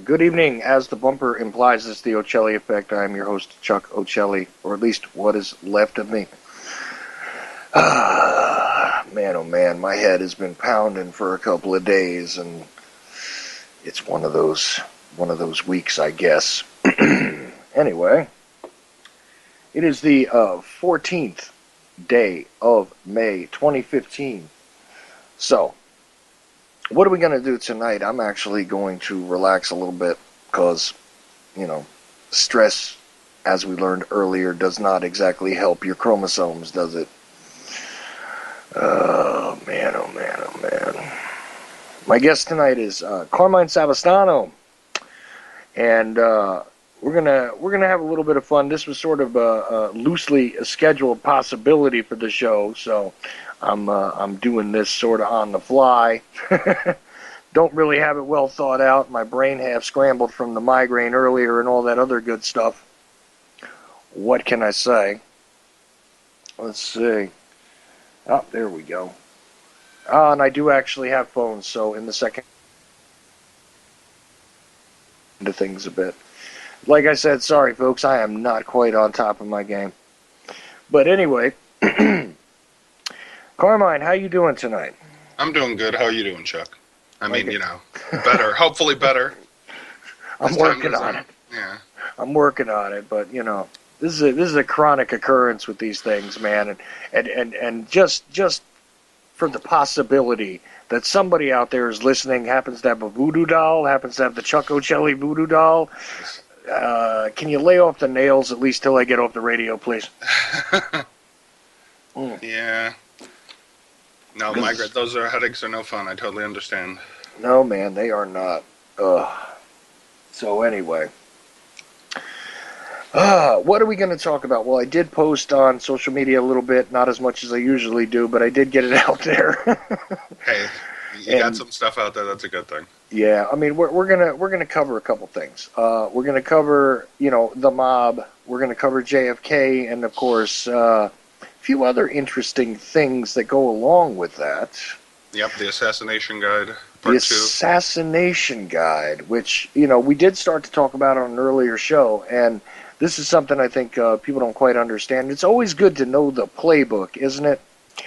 Good evening. As the bumper implies, it's the Ochelli effect. I'm your host, Chuck Ochelli, or at least what is left of me. Man, oh man, my head has been pounding for a couple of days, and it's one of those weeks, I guess. Anyway, it is the 14th day of May, 2015. So, what are we going to do tonight? I'm actually going to relax a little bit because, stress, as we learned earlier, does not exactly help your chromosomes, does it? Oh, man, oh, man, oh, man. My guest tonight is Carmine Savastano, and we're gonna have a little bit of fun. This was sort of a loosely scheduled possibility for the show, so I'm doing this sort of on the fly. Don't really have it well thought out. My brain half scrambled from the migraine earlier and all that other good stuff. What can I say? Let's see. Oh, there we go. And I do actually have phones, so in the second into things a bit. Like I said, sorry folks, I am not quite on top of my game. But anyway, Carmine, how you doing tonight? I'm doing good. How are you doing, Chuck? I mean, better. Hopefully better. I'm working on it. Yeah. I'm working on it, but this is a chronic occurrence with these things, man, and just for the possibility that somebody out there is listening, happens to have a voodoo doll, happens to have the Chuck Ochelli voodoo doll. Can you lay off the nails at least till I get off the radio, please? Yeah. No, those headaches are no fun. I totally understand. No, man, they are not. So anyway, what are we going to talk about? Well, I did post on social media a little bit, not as much as I usually do, but I did get it out there. Hey, you got some stuff out there. That's a good thing. Yeah, I mean, we're gonna cover a couple things. We're gonna cover, the mob. We're gonna cover JFK, and of course, a few other interesting things that go along with that. Yep, the Assassination Guide, Part 2. Assassination Guide, which, we did start to talk about on an earlier show, and this is something I think people don't quite understand. It's always good to know the playbook, isn't it?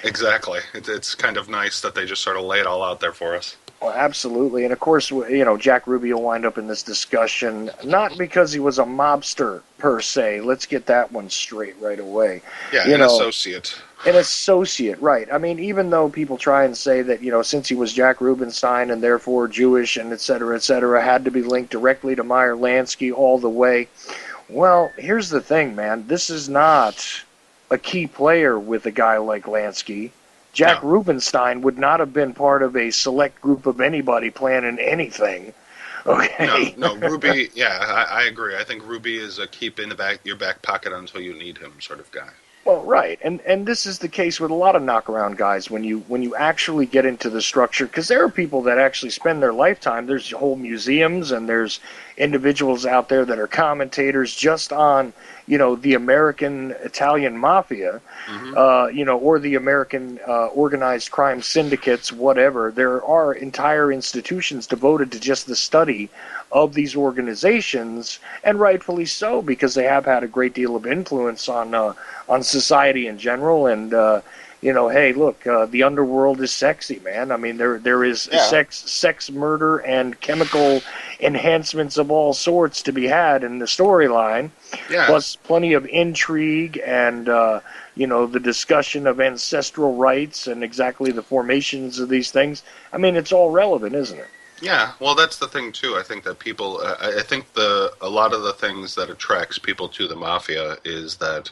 Exactly. It's kind of nice that they just sort of lay it all out there for us. Well, absolutely. And of course, Jack Ruby will wind up in this discussion, not because he was a mobster per se. Let's get that one straight right away. Yeah, an associate. An associate, right. I mean, even though people try and say that, since he was Jack Rubenstein and therefore Jewish and et cetera, had to be linked directly to Meyer Lansky all the way. Well, here's the thing, man. This is not a key player with a guy like Lansky. Jack Rubenstein would not have been part of a select group of anybody planning anything. Okay. No, Ruby. Yeah, I agree. I think Ruby is a keep in the back your back pocket until you need him sort of guy. Well, right, and this is the case with a lot of knockaround guys when you actually get into the structure, because there are people that actually spend their lifetime. There's whole museums, and there's individuals out there that are commentators just on the American Italian mafia, Hmm. or the American organized crime syndicates, whatever. There are entire institutions devoted to just the study of these organizations, and rightfully so, because they have had a great deal of influence on society in general. And hey, look, the underworld is sexy, man. I mean, there is Yeah, sex, murder, and chemical enhancements of all sorts to be had in the storyline, yeah, plus plenty of intrigue and the discussion of ancestral rights and exactly the formations of these things. I mean, it's all relevant, isn't it? yeah. Well, that's the thing too. I think that people. I think a lot of the things that attracts people to the mafia is that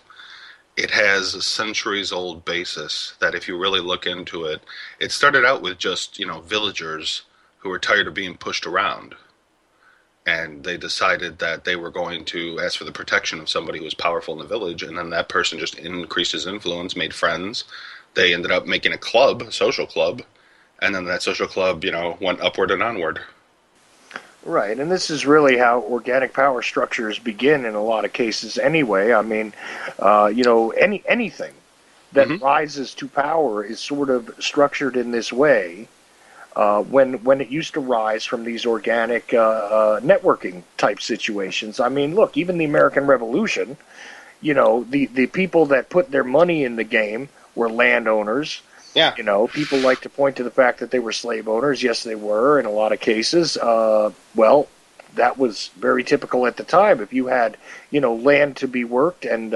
it has a centuries old basis. That if you really look into it, it started out with just villagers who were tired of being pushed around, and they decided that they were going to ask for the protection of somebody who was powerful in the village, and then that person just increased his influence, made friends. They ended up making a club, a social club, and then that social club, went upward and onward. Right, and this is really how organic power structures begin in a lot of cases anyway. I mean, anything that Hmm. rises to power is sort of structured in this way. When it used to rise from these organic networking type situations. I mean, look, even the American Revolution, the people that put their money in the game were landowners. Yeah. People like to point to the fact that they were slave owners. Yes, they were in a lot of cases. Well, that was very typical at the time. If you had, land to be worked and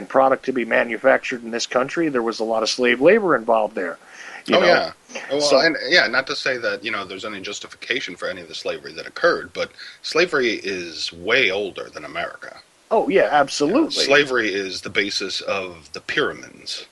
product to be manufactured in this country, there was a lot of slave labor involved there. You Oh know, yeah. Well, so and yeah, not to say that there's any justification for any of the slavery that occurred, but slavery is way older than America. oh yeah, absolutely. Slavery is the basis of the pyramids.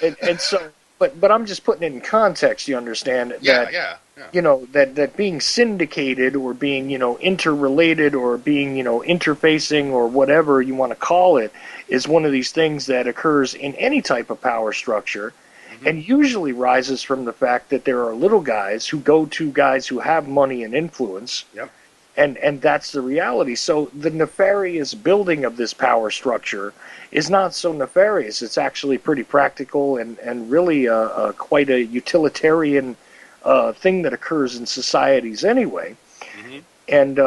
And so, but I'm just putting it in context. You understand Yeah, that yeah, yeah. that being syndicated or being interrelated or being interfacing or whatever you want to call it is one of these things that occurs in any type of power structure, Hmm. and usually rises from the fact that there are little guys who go to guys who have money and influence, Yep. and that's the reality. So the nefarious building of this power structure is not so nefarious. It's actually pretty practical and really quite a utilitarian thing that occurs in societies anyway. Hmm. And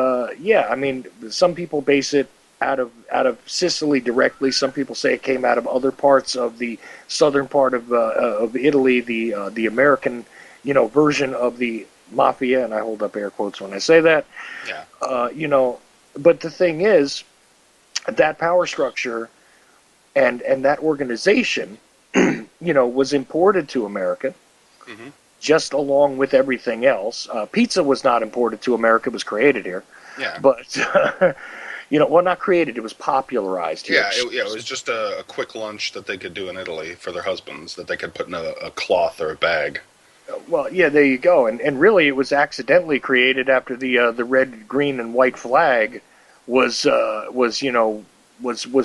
yeah, I mean, some people base it out of Sicily directly. Some people say it came out of other parts of the southern part of Italy, the American version of the mafia, and I hold up air quotes when I say that. Yeah. Uh, you know, but the thing is that power structure and that organization, was imported to America Hmm. just along with everything else. Pizza was not imported to America; it was created here. Yeah. But well, not created; it was popularized here. Yeah, it was just a quick lunch that they could do in Italy for their husbands that they could put in a cloth or a bag. Well, yeah, there you go. And really, it was accidentally created after the red, green, and white flag was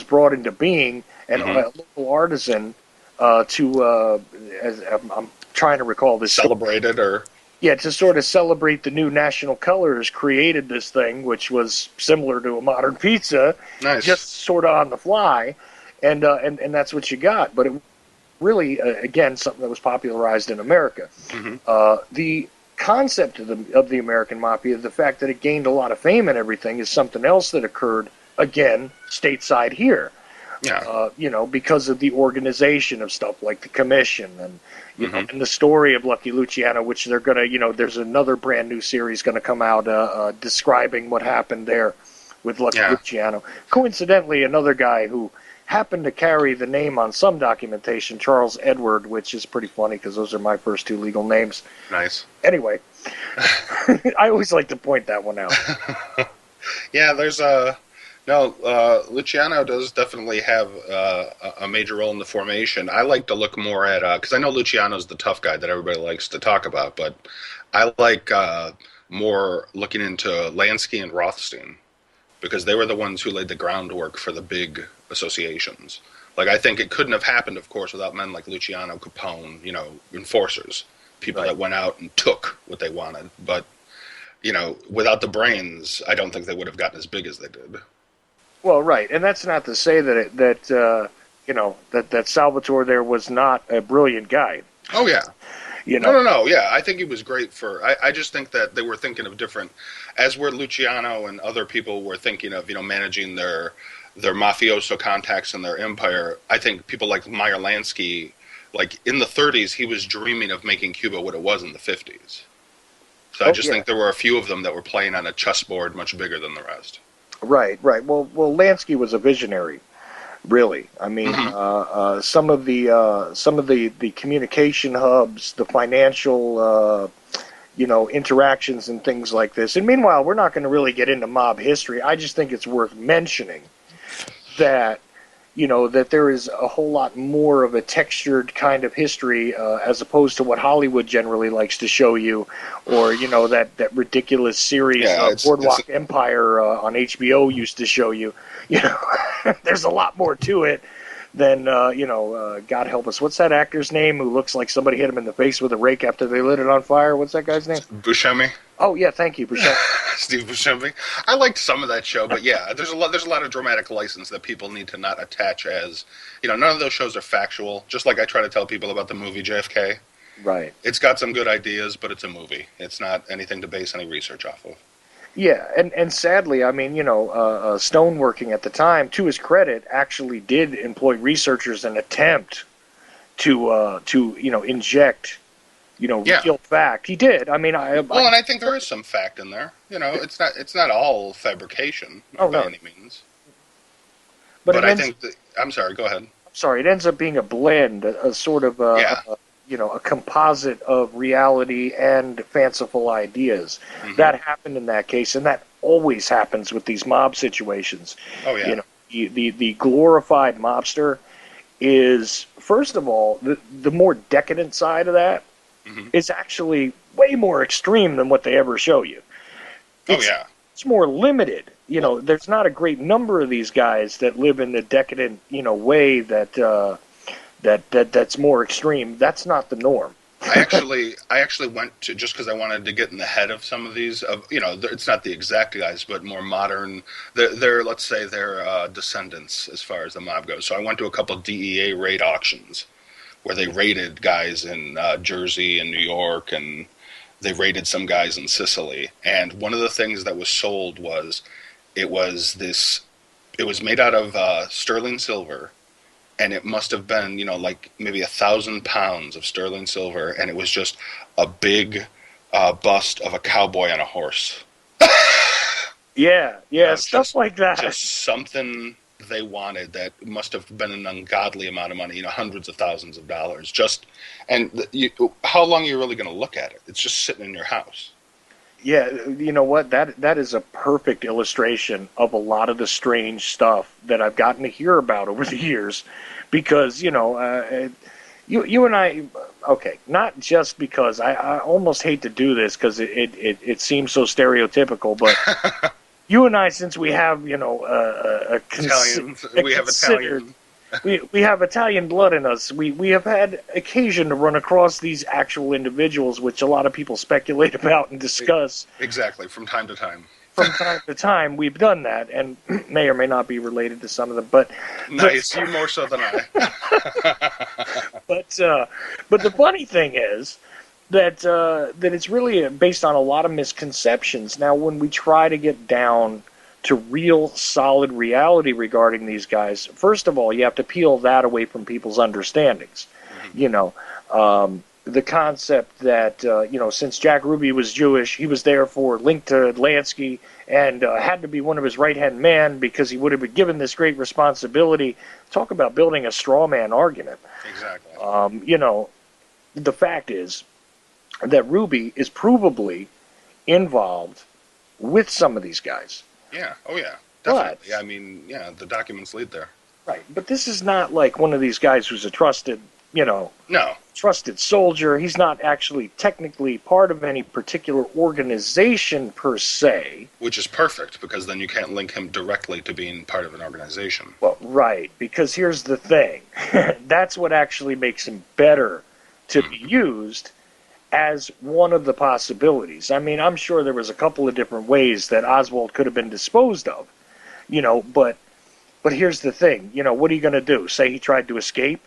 brought into being, and Hmm. a local artisan as I'm trying to recall this story. Celebrated or Yeah, to sort of celebrate the new national colors, created this thing, which was similar to a modern pizza, nice. just sort of on the fly, and that's what you got. But it really, again, something that was popularized in America. Hmm. The concept of the American Mafia, the fact that it gained a lot of fame and everything, is something else that occurred again stateside here. Yeah. Because of the organization of stuff like the commission and Hmm. and the story of Lucky Luciano, which they're gonna, there's another brand new series going to come out describing what happened there with Lucky Yeah. Luciano. Coincidentally, another guy who happened to carry the name on some documentation, Charles Edward, which is pretty funny because those are my first two legal names. Nice. Anyway, I always like to point that one out. Yeah, there's no Luciano does definitely have a major role in the formation. I like to look more at because I know Luciano's the tough guy that everybody likes to talk about, but I like more looking into Lansky and Rothstein, because they were the ones who laid the groundwork for the big associations. Like, I think it couldn't have happened, of course, without men like Luciano, Capone, enforcers, people that went out and took what they wanted. But, without the brains, I don't think they would have gotten as big as they did. Well, right, and that's not to say that Salvatore there was not a brilliant guy. Oh yeah. You know? No. Yeah, I think he was great for. I just think that they were thinking of different, as were Luciano and other people were thinking of, managing their mafioso contacts in their empire. I think people like Meyer Lansky, like in the 30s, he was dreaming of making Cuba what it was in the 50s. So I just think there were a few of them that were playing on a chessboard much bigger than the rest. Right. Well, Lansky was a visionary. Really, I mean, some of the communication hubs, the financial, interactions and things like this. And meanwhile, we're not going to really get into mob history. I just think it's worth mentioning that, that there is a whole lot more of a textured kind of history as opposed to what Hollywood generally likes to show you, or that ridiculous series Boardwalk Empire on HBO used to show you. There's a lot more to it than God help us. What's that actor's name who looks like somebody hit him in the face with a rake after they lit it on fire? What's that guy's name? Buscemi. Oh yeah, thank you, Buscemi. Steve Buscemi. I liked some of that show, but yeah, there's a lot of dramatic license that people need to not attach as, none of those shows are factual. Just like I try to tell people about the movie JFK. Right. It's got some good ideas, but it's a movie. It's not anything to base any research off of. Yeah, and sadly, I mean, Stone working at the time, to his credit, actually did employ researchers and attempt to inject, real fact. He did. I mean, and I think there is some fact in there. It's not all fabrication by any means. But I think I'm sorry. Go ahead. I'm sorry. It ends up being a blend, a sort of a composite of reality and fanciful ideas. Mm-hmm. That happened in that case, and that always happens with these mob situations. Oh yeah. The glorified mobster is, first of all, the more decadent side of that is actually way more extreme than what they ever show you. It's more limited. There's not a great number of these guys that live in the decadent, way that's more extreme. That's not the norm. I actually went to, just because I wanted to get in the head of some of these. It's not the exact guys, but more modern. They're let's say they're descendants as far as the mob goes. So I went to a couple DEA raid auctions where they raided guys in Jersey and New York, and they raided some guys in Sicily. And one of the things that was sold was it was made out of sterling silver. And it must have been, like maybe 1,000 pounds of sterling silver, and it was just a big bust of a cowboy on a horse. Yeah, stuff like that. Just something they wanted that must have been an ungodly amount of money, hundreds of thousands of dollars. How long are you really going to look at it? It's just sitting in your house. Yeah, you know what? That is a perfect illustration of a lot of the strange stuff that I've gotten to hear about over the years, because you and I, okay, not just because I almost hate to do this because it seems so stereotypical, but you and I, since we have Italian. We have Italian blood in us. We have had occasion to run across these actual individuals, which a lot of people speculate about and discuss. Exactly, from time to time. From time to time, we've done that, and may or may not be related to some of them. But nice, you more so than I. But the funny thing is that it's really based on a lot of misconceptions. Now, when we try to get down to real solid reality regarding these guys, first of all, you have to peel that away from people's understandings. Mm-hmm. The concept that, since Jack Ruby was Jewish, he was therefore linked to Lansky and had to be one of his right-hand men because he would have been given this great responsibility. Talk about building a straw man argument. Exactly. The fact is that Ruby is provably involved with some of these guys. Yeah. Oh, yeah. Definitely. But, the documents lead there. Right. But this is not like one of these guys who's a trusted, No. trusted soldier. He's not actually technically part of any particular organization per se. Which is perfect, because then you can't link him directly to being part of an organization. Well, right, because here's the thing. That's what actually makes him better to be used as one of the possibilities. I mean, I'm sure there was a couple of different ways that Oswald could have been disposed of, but here's the thing. What are you going to do? Say he tried to escape?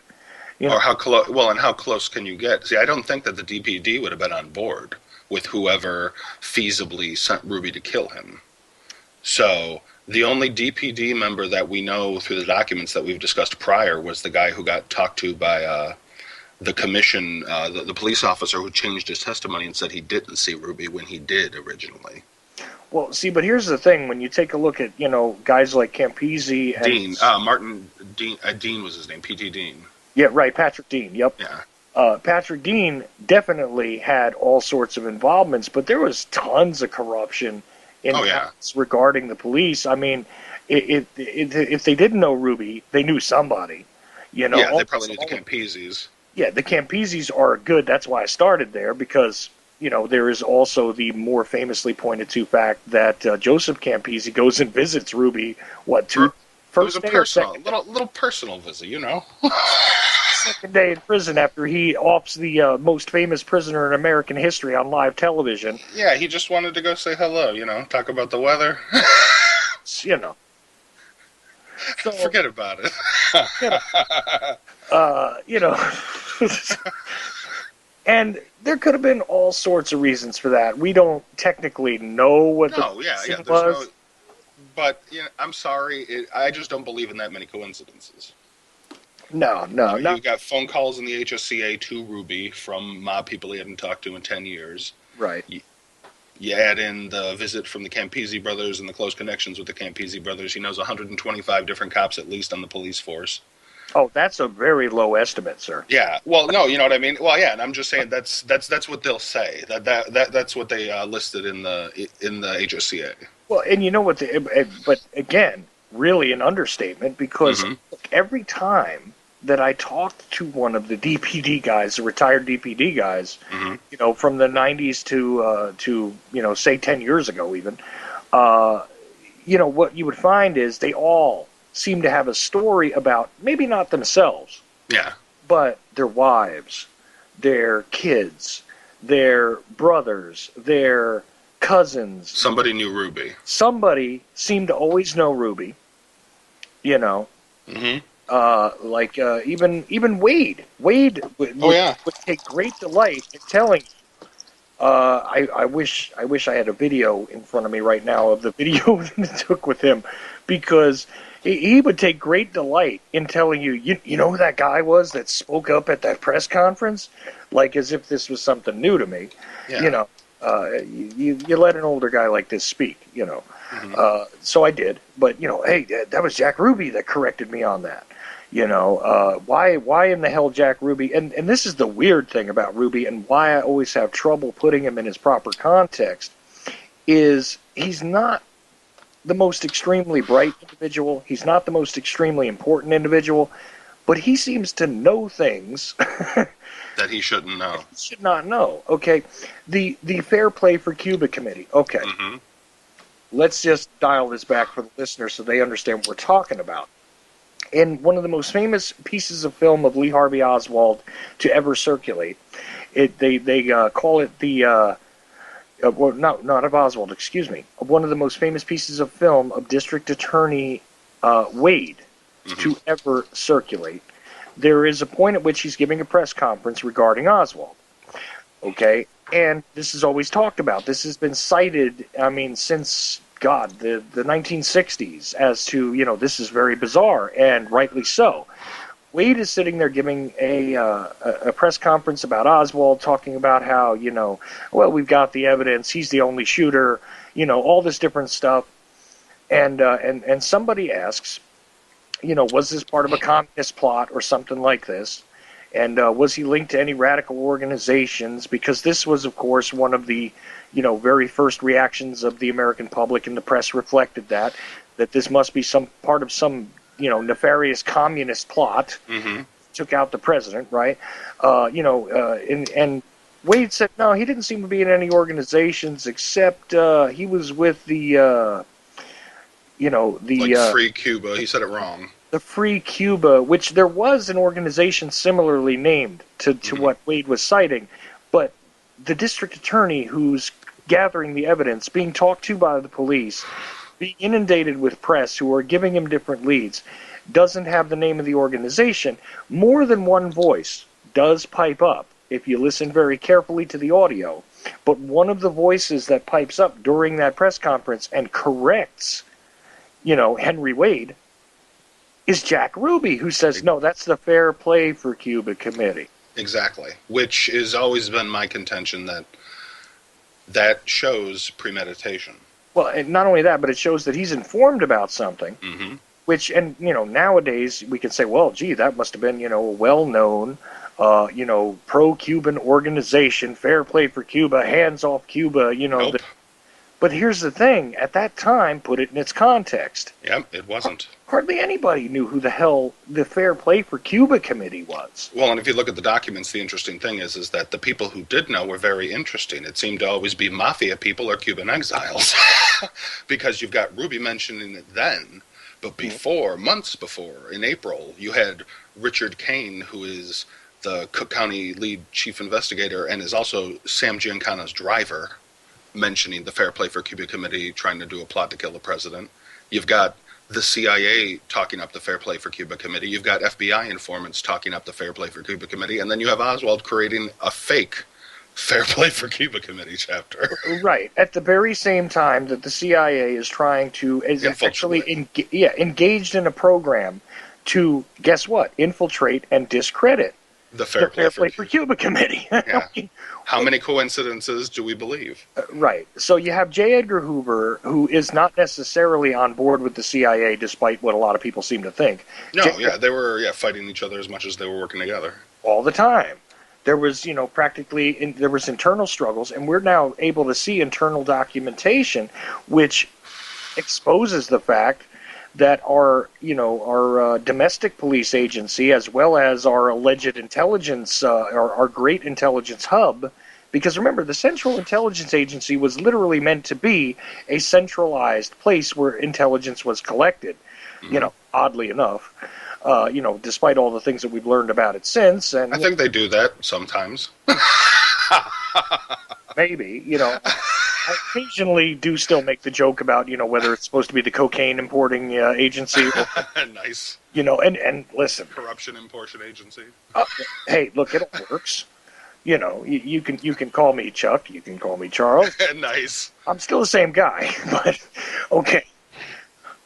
Or how close? Well, and how close can you get? See, I don't think that the DPD would have been on board with whoever feasibly sent Ruby to kill him. So the only DPD member that we know through the documents that we've discussed prior was the guy who got talked to by the commission, the police officer who changed his testimony and said he didn't see Ruby when he did originally. Well, see, but here's the thing. When you take a look at, guys like Campisi and... Dean, Martin Dean, Dean was his name, P.T. Dean. Yeah, right, Patrick Dean, yep. Yeah. Patrick Dean definitely had all sorts of involvements, but there was tons of corruption regarding the police. I mean, if they didn't know Ruby, they knew somebody. Yeah, they probably knew the Campisis. Yeah, the Campisis are good. That's why I started there, because, there is also the more famously pointed to fact that Joseph Campisi goes and visits Ruby, first day or second? Little personal visit, Second day in prison after he offs the most famous prisoner in American history on live television. Yeah, he just wanted to go say hello, talk about the weather. So, forget about it. And there could have been all sorts of reasons for that. We don't technically know what was. But I'm sorry, I just don't believe in that many coincidences. No. You got phone calls in the HSCA to Ruby from mob people he hadn't talked to in 10 years. Right. You add in the visit from the Campisi brothers and the close connections with the Campisi brothers. He knows 125 different cops at least on the police force. Oh, that's a very low estimate, sir. Yeah. Well, no, you know what I mean. Well, yeah, and I'm just saying that's what they'll say. That's what they listed in the HSCA. Well, and you know what? But again, really an understatement, because every time that I talked to one of the DPD guys, the retired DPD guys, from the 90s to say 10 years ago even, what you would find is they all seem to have a story about, maybe not themselves, but their wives, their kids, their brothers, their cousins. Somebody knew Ruby. Somebody seemed to always know Ruby. Even Wade. Wade would take great delight in telling. I wish I had a video in front of me right now of the video that it took with him, because he would take great delight in telling you know who that guy was that spoke up at that press conference, like as if this was something new to me. Yeah. You let an older guy like this speak, so I did. But, hey, that was Jack Ruby that corrected me on that. Why in the hell Jack Ruby? And this is the weird thing about Ruby, and why I always have trouble putting him in his proper context, is he's not the most extremely bright individual. He's not the most extremely important individual, but he seems to know things that he shouldn't know. He should not know. Okay, the Fair Play for Cuba Committee. Okay, let's just dial this back for the listeners so they understand what we're talking about. In one of the most famous pieces of film of Lee Harvey Oswald to ever circulate, they call it the not of Oswald, excuse me, one of the most famous pieces of film of District Attorney Wade to ever circulate. There is a point at which he's giving a press conference regarding Oswald. Okay, and this is always talked about. This has been cited, since the 1960s, as to, this is very bizarre, and rightly so. Wade is sitting there giving a press conference about Oswald, talking about how, we've got the evidence, he's the only shooter, all this different stuff. And somebody asks, was this part of a communist plot or something like this? And was he linked to any radical organizations? Because this was, of course, one of the, very first reactions of the American public, and the press reflected that this must be some part of some, nefarious communist plot took out the president, right? And Wade said, no, he didn't seem to be in any organizations except he was with the Free Cuba. He said it wrong. the Free Cuba, which there was an organization similarly named to what Wade was citing, but the district attorney who's gathering the evidence, being talked to by the police, being inundated with press who are giving him different leads, doesn't have the name of the organization. More than one voice does pipe up if you listen very carefully to the audio, but one of the voices that pipes up during that press conference and corrects Henry Wade is Jack Ruby, who says, no, that's the Fair Play for Cuba Committee. Exactly, which has always been my contention that shows premeditation. Well, and not only that, but it shows that he's informed about something, which, and, nowadays we can say, well, gee, that must have been, a well-known, pro-Cuban organization, Fair Play for Cuba, hands off Cuba, Nope. But here's the thing, at that time, put it in its context. Yep, it wasn't. Hardly anybody knew who the hell the Fair Play for Cuba Committee was. Well, and if you look at the documents, the interesting thing is that the people who did know were very interesting. It seemed to always be mafia people or Cuban exiles. Because you've got Ruby mentioning it then, but before, months before, in April, you had Richard Kane, who is the Cook County lead chief investigator and is also Sam Giancana's driver, mentioning the Fair Play for Cuba Committee trying to do a plot to kill the president. You've got the CIA talking up the Fair Play for Cuba Committee. You've got FBI informants talking up the Fair Play for Cuba Committee. And then you have Oswald creating a fake Fair Play for Cuba Committee chapter. Right. At the very same time that the CIA is trying to, engaged in a program to, guess what, infiltrate and discredit the Fair Play for Cuba Committee. Yeah. How many coincidences do we believe? Right. So you have J. Edgar Hoover, who is not necessarily on board with the CIA, despite what a lot of people seem to think. They were fighting each other as much as they were working together. All the time. There was, there was internal struggles, and we're now able to see internal documentation, which exposes the fact that our domestic police agency, as well as our alleged intelligence, our great intelligence hub, because remember, the Central Intelligence Agency was literally meant to be a centralized place where intelligence was collected, oddly enough, despite all the things that we've learned about it since. And I think they do that sometimes. Maybe, I occasionally do still make the joke about, whether it's supposed to be the cocaine importing agency. Or, nice. And listen. Corruption importation agency. Hey, look, it all works. You can call me Chuck. You can call me Charles. Nice. I'm still the same guy, but okay.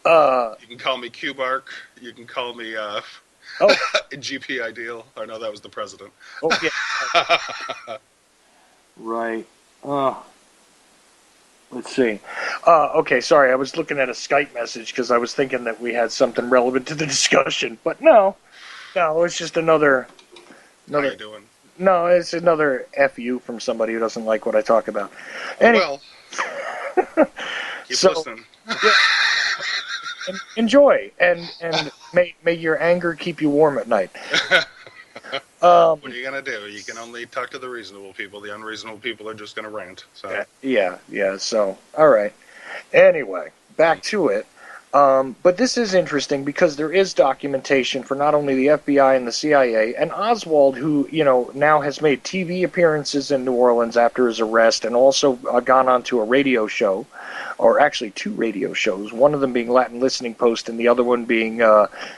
You can call me Q-Bark. You can call me GP Ideal. Oh, no, that was the president. Oh, yeah. Right. Let's see. Okay, sorry, I was looking at a Skype message because I was thinking that we had something relevant to the discussion, but no, it's just another. How you doing? No, it's another FU from somebody who doesn't like what I talk about. Well, keep listening. Yeah, enjoy, and may your anger keep you warm at night. What are you going to do? You can only talk to the reasonable people. The unreasonable people are just going to rant. So. Yeah. So, all right. Anyway, back to it. But this is interesting because there is documentation for not only the FBI and the CIA, and Oswald, who, now has made TV appearances in New Orleans after his arrest and also gone on to a radio show, or actually 2 radio shows, one of them being Latin Listening Post and the other one being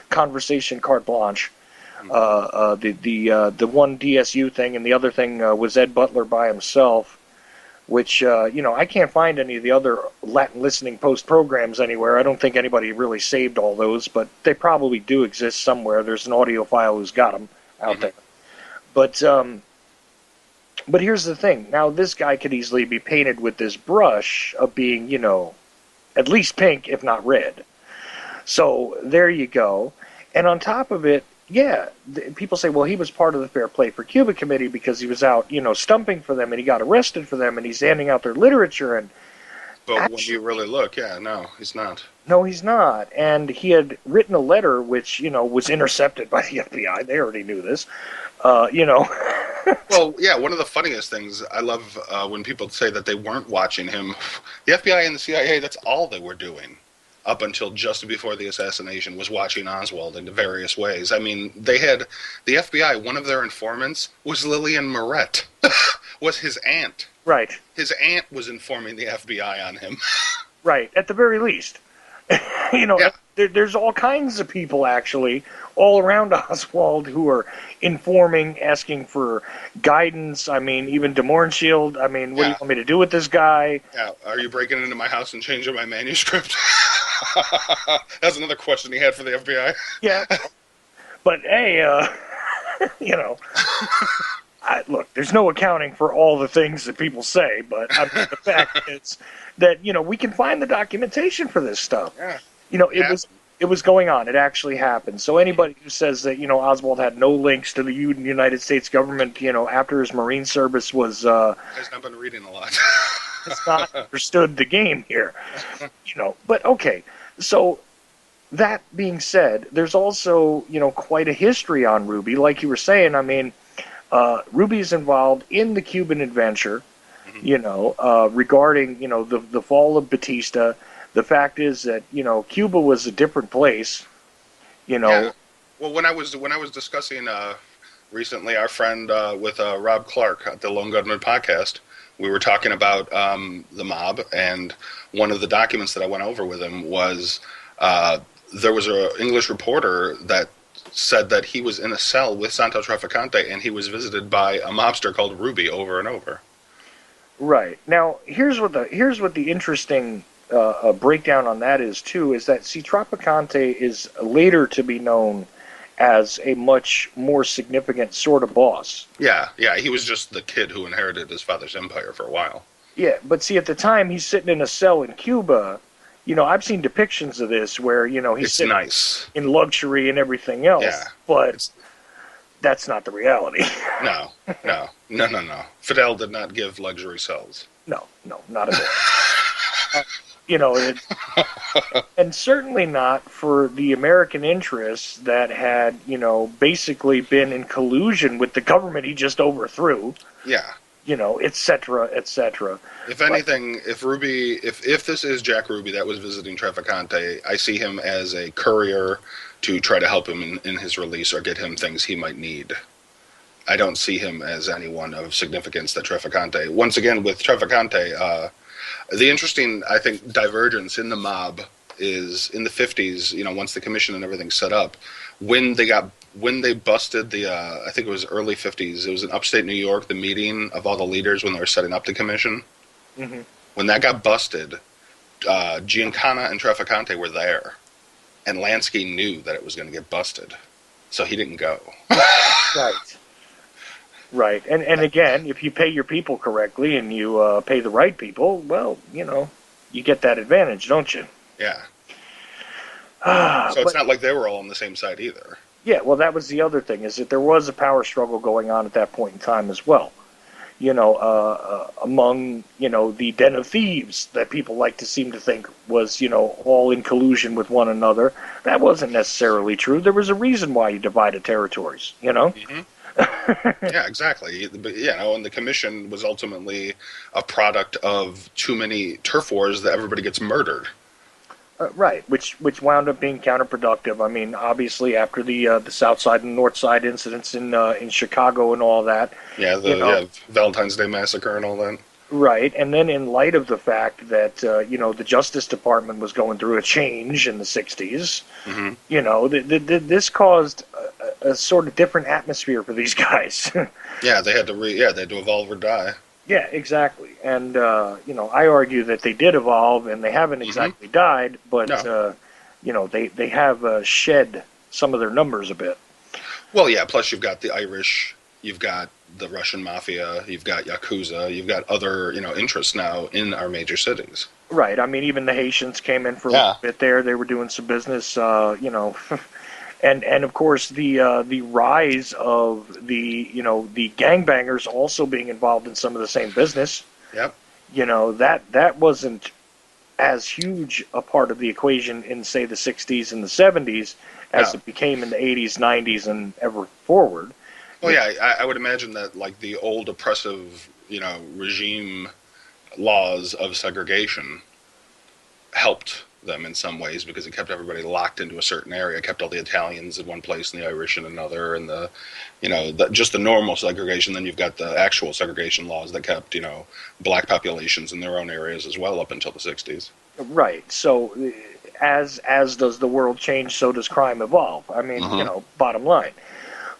Conversation Carte Blanche. The one DSU thing, and the other thing was Ed Butler by himself, which, I can't find any of the other Latin Listening Post programs anywhere. I don't think anybody really saved all those, but they probably do exist somewhere. There's an audiophile who's got them out there. But here's the thing. Now, this guy could easily be painted with this brush of being, at least pink, if not red. So there you go. And on top of it, yeah, people say, well, he was part of the Fair Play for Cuba Committee because he was out, stumping for them, and he got arrested for them, and he's handing out their literature. And But when you Actually, really look, yeah, no, he's not. no, he's not. And he had written a letter which, was intercepted by the FBI. They already knew this. Uh, you know, Well, yeah, one of the funniest things I love when people say that they weren't watching him. The FBI and the CIA, that's all they were doing up until just before the assassination was watching Oswald in various ways. I mean, they had the FBI, one of their informants was Lillian Moret, was his aunt. right, His aunt was informing the FBI on him. right. At the very least, Yeah, there's all kinds of people actually all around Oswald who are informing, asking for guidance. I mean, even De Mohrenschildt. I mean, what do you yeah, want me to do with this guy? yeah. Are you breaking into my house and changing my manuscript? That's another question he had for the FBI. Yeah, but hey, you know, look, there's no accounting for all the things that people say, but I mean, the fact is that we can find the documentation for this stuff. Yeah, It yeah. was going on. It actually happened. So anybody who says that Oswald had no links to the United States government, after his Marine service was, Has not been reading a lot. has not understood the game here. But okay. So that being said, there's also quite a history on Ruby, like you were saying. I mean, Ruby's involved in the Cuban adventure, Mhm. regarding, the fall of Batista. The fact is that, Cuba was a different place, you Yeah. know. Well, when I was discussing recently our friend with Rob Clark at the Lone Gunman podcast, we were talking about the mob, and one of the documents that I went over with him was uh, there was an English reporter that said that he was in a cell with Santo Trafficante, and he was visited by a mobster called Ruby over and over. Right. Now, here's what the interesting breakdown on that is too, is that see, Trapacante is later to be known as a much more significant sort of boss. Yeah, yeah, he was just the kid who inherited his father's empire for a while. Yeah, but see, at the time he's sitting in a cell in Cuba. I've seen depictions of this where he's It's sitting nice. in luxury and everything Yeah, else, but it's that's not the reality. no, no, no, no, no. Fidel did not give luxury cells. No, no, not at all. Uh, it, and certainly not for the American interests that had, basically been in collusion with the government he just overthrew, Yeah. et cetera, et cetera. If But anything, if this is Jack Ruby that was visiting Trafficante, I see him as a courier to try to help him in his release or get him things he might need. I don't see him as anyone of significance that Trafficante. Once again, with Trafficante, the interesting, I think, divergence in the mob is in the 50s, once the commission and everything's set up, when they busted the, I think it was early 50s, it was in upstate New York, the meeting of all the leaders when they were setting up the commission. hmm When that got busted, Giancana and Trafficante were there, and Lansky knew that it was going to get busted, so he didn't go. right, right, and again, if you pay your people correctly and you pay the right people, well, you get that advantage, don't you? Yeah. So it's But not like they were all on the same side either. yeah, well, that was the other thing, is that there was a power struggle going on at that point in time as well. Among the den of thieves that people like to seem to think was all in collusion with one another. That wasn't necessarily true. There was a reason why you divided territories. Hmm. Yeah, exactly. And the commission was ultimately a product of too many turf wars that everybody gets murdered. Right, which wound up being counterproductive. I mean, obviously after the South Side and North Side incidents in Chicago and all that, Yeah, you know, Valentine's Day massacre and all that. right, and then in light of the fact that the Justice Department was going through a change in the '60s, Hmm. this caused a sort of different atmosphere for these guys. Yeah, they had to evolve or die. Yeah, exactly. And I argue that they did evolve, and they haven't Hmm. exactly died, but No. they have shed some of their numbers a bit. Well, yeah. Plus, you've got the Irish, you've got the Russian mafia, you've got Yakuza, you've got other interests now in our major cities. Right. I mean, even the Haitians came in for a Yeah. little bit there. They were doing some business, and of course the rise of the gangbangers also being involved in some of the same business. Yep. That wasn't as huge a part of the equation in, say, the 60s and the 70s as Yeah. it became in the 80s, 90s, and ever forward. Well, yeah, I would imagine that like the old oppressive, regime laws of segregation helped them in some ways because it kept everybody locked into a certain area. It kept all the Italians in one place and the Irish in another, and just the normal segregation. Then you've got the actual segregation laws that kept black populations in their own areas as well up until the 60s. Right. So as does the world change, so does crime evolve. I mean, Mm-hmm. bottom line.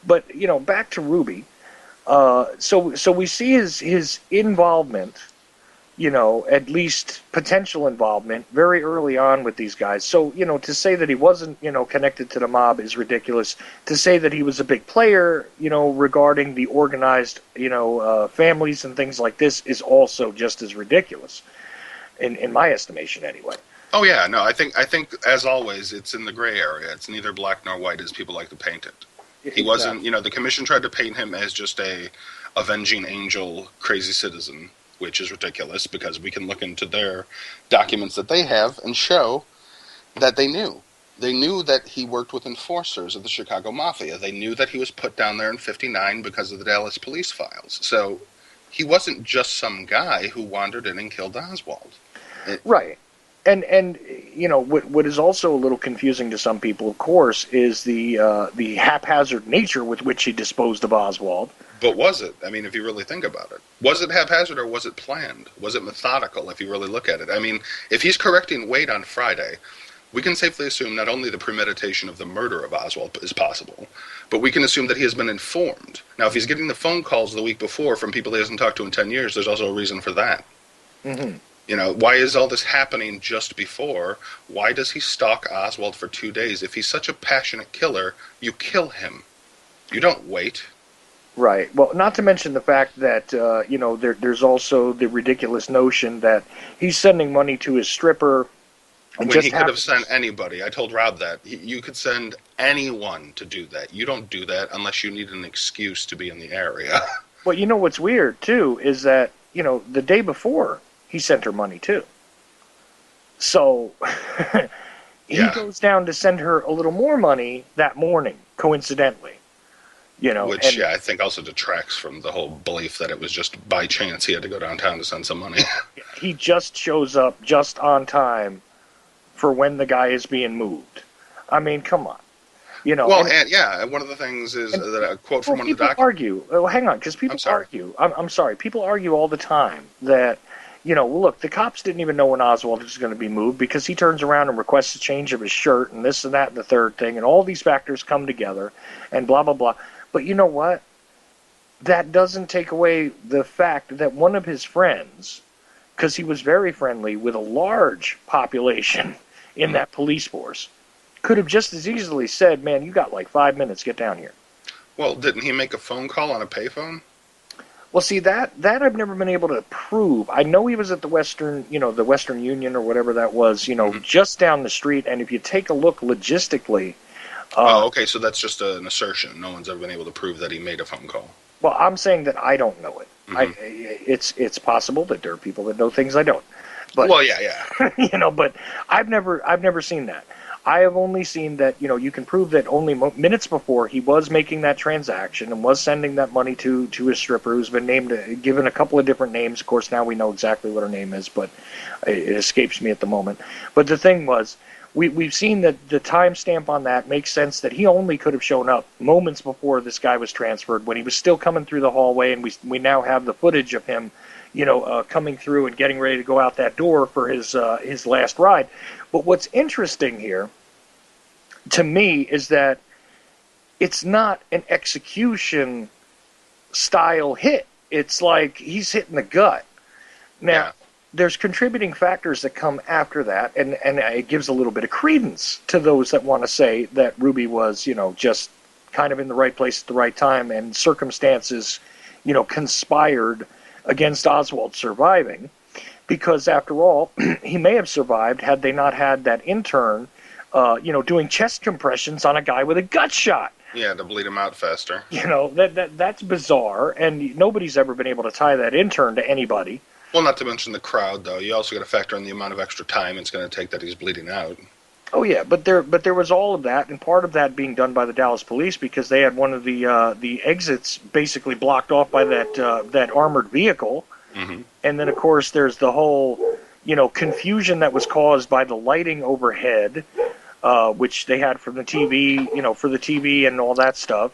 But back to Ruby. So we see his involvement, at least potential involvement very early on with these guys. So, to say that he wasn't, connected to the mob is ridiculous. To say that he was a big player, regarding the organized, families and things like this is also just as ridiculous, in my estimation, anyway. Oh yeah, no, I think as always, it's in the gray area. It's neither black nor white as people like to paint it. He wasn't, Exactly. the commission tried to paint him as just a avenging angel, crazy citizen, which is ridiculous because we can look into their documents that they have and show that they knew. They knew that he worked with enforcers of the Chicago Mafia. They knew that he was put down there in '59 because of the Dallas police files. So he wasn't just some guy who wandered in and killed Oswald. It, Right. And what is also a little confusing to some people, of course, is the haphazard nature with which he disposed of Oswald. but was it? I mean, if you really think about it, was it haphazard or was it planned? Was it methodical? If you really look at it, I mean, if he's correcting Wade on Friday, we can safely assume not only the premeditation of the murder of Oswald is possible, but we can assume that he has been informed. Now, if he's getting the phone calls the week before from people he hasn't talked to in 10 years, there's also a reason for that. Hmm. Why is all this happening just before? Why does he stalk Oswald for 2 days? If he's such a passionate killer, you kill him. You don't wait. Right. Well, not to mention the fact that there's also the ridiculous notion that he's sending money to his stripper and When he just could have happens. sent anybody. I told Rob that. You could send anyone to do that. You don't do that unless you need an excuse to be in the area. Well, what's weird too is that the day before he sent her money too. So he Yeah. goes down to send her a little more money that morning, coincidentally. Which, And yeah, I think also detracts from the whole belief that it was just by chance he had to go downtown to send some money. he just shows up just on time for when the guy is being moved. I mean, come on. Well, And and yeah, one of the things is And that a quote well, from one of the people doc. argue. Well, hang on, because I'm people sorry. argue. I'm sorry. People argue all the time that, well, look, the cops didn't even know when Oswald was going to be moved because he turns around and requests a change of his shirt and this and that and the third thing, and all these factors come together and blah, blah, blah. But you know what? That doesn't take away the fact that one of his friends, because he was very friendly with a large population in that police force, could have just as easily said, man, you got like 5 minutes, get down here. Well, didn't he make a phone call on a payphone? Well, see that I've never been able to prove. I know he was at the Western Union or whatever that was, Mm-hmm. just down the street. And if you take a look logistically, Oh, okay, so that's just an assertion. No one's ever been able to prove that he made a phone call. well, I'm saying that I don't know it. Mm-hmm. It's possible that there are people that know things I don't. But Well, yeah, yeah. but I've never seen that. I have only seen that you can prove that only minutes before he was making that transaction and was sending that money to his stripper, who's been given a couple of different names. Of course, now we know exactly what her name is, but it escapes me at the moment. But the thing was, we've seen that the timestamp on that makes sense that he only could have shown up moments before this guy was transferred, when he was still coming through the hallway, and we now have the footage of him coming through and getting ready to go out that door for his last ride. But what's interesting here, to me, is that it's not an execution style hit. It's like he's hitting the gut. Now, Yeah. there's contributing factors that come after that, and it gives a little bit of credence to those that want to say that Ruby was, just kind of in the right place at the right time, and circumstances, conspired against Oswald surviving, because after all, he may have survived had they not had that intern, doing chest compressions on a guy with a gut shot. Yeah, to bleed him out faster. That's bizarre, and nobody's ever been able to tie that intern to anybody. Well, not to mention the crowd, though. You also got to factor in the amount of extra time it's going to take that he's bleeding out. Oh yeah, but there was all of that, and part of that being done by the Dallas police because they had one of the exits basically blocked off by that armored vehicle, Mm-hmm. and then of course there's the whole confusion that was caused by the lighting overhead, which they had from the TV, for the TV and all that stuff.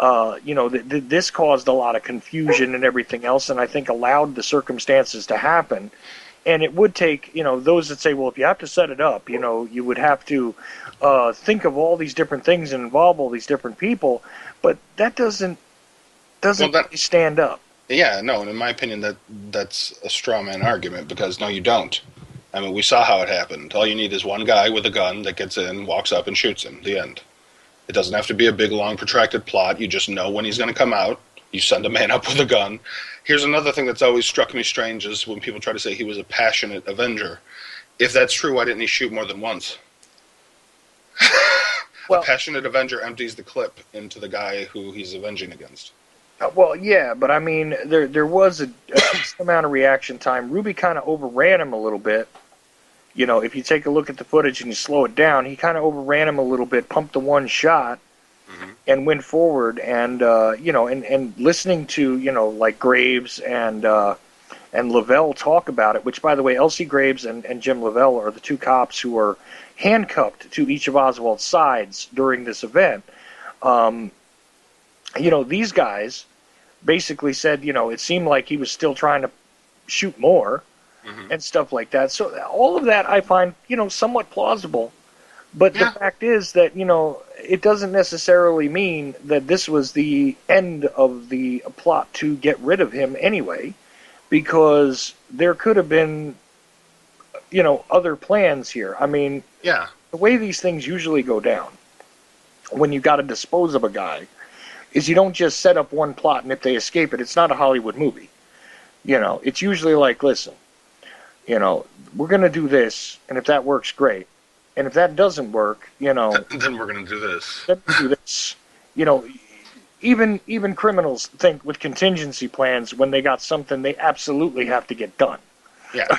This caused a lot of confusion and everything else, and I think allowed the circumstances to happen. And it would take, those that say, well, if you have to set it up, you would have to think of all these different things and involve all these different people. But that doesn't really stand up. Yeah, no, and in my opinion, that's a straw man argument because no, you don't. I mean, we saw how it happened. All you need is one guy with a gun that gets in, walks up, and shoots him. The end. It doesn't have to be a big, long, protracted plot. You just know when he's going to come out. You send a man up with a gun. Here's another thing that's always struck me strange is when people try to say he was a passionate Avenger. If that's true, why didn't he shoot more than once? Well, a passionate Avenger empties the clip into the guy who he's avenging against. Well, yeah, but I mean, there was a decent amount of reaction time. Ruby kind of overran him a little bit. If you take a look at the footage and you slow it down, he kind of overran him a little bit, pumped the one shot, and went forward. And and listening to like Graves and Lavelle talk about it. Which, by the way, Elsie Graves and Jim Lavelle are the two cops who are handcuffed to each of Oswald's sides during this event. These guys basically said, it seemed like he was still trying to shoot more and stuff like that. So all of that I find, somewhat plausible. But the fact is that, it doesn't necessarily mean that this was the end of the plot to get rid of him anyway, because there could have been, other plans here. I mean, the way these things usually go down when you got to dispose of a guy is you don't just set up one plot and if they escape it, it's not a Hollywood movie. It's usually like, listen, we're going to do this, and if that works, great. And if that doesn't work, then we're going to do this. Then do this. Even criminals think with contingency plans when they got something they absolutely have to get done. Yeah.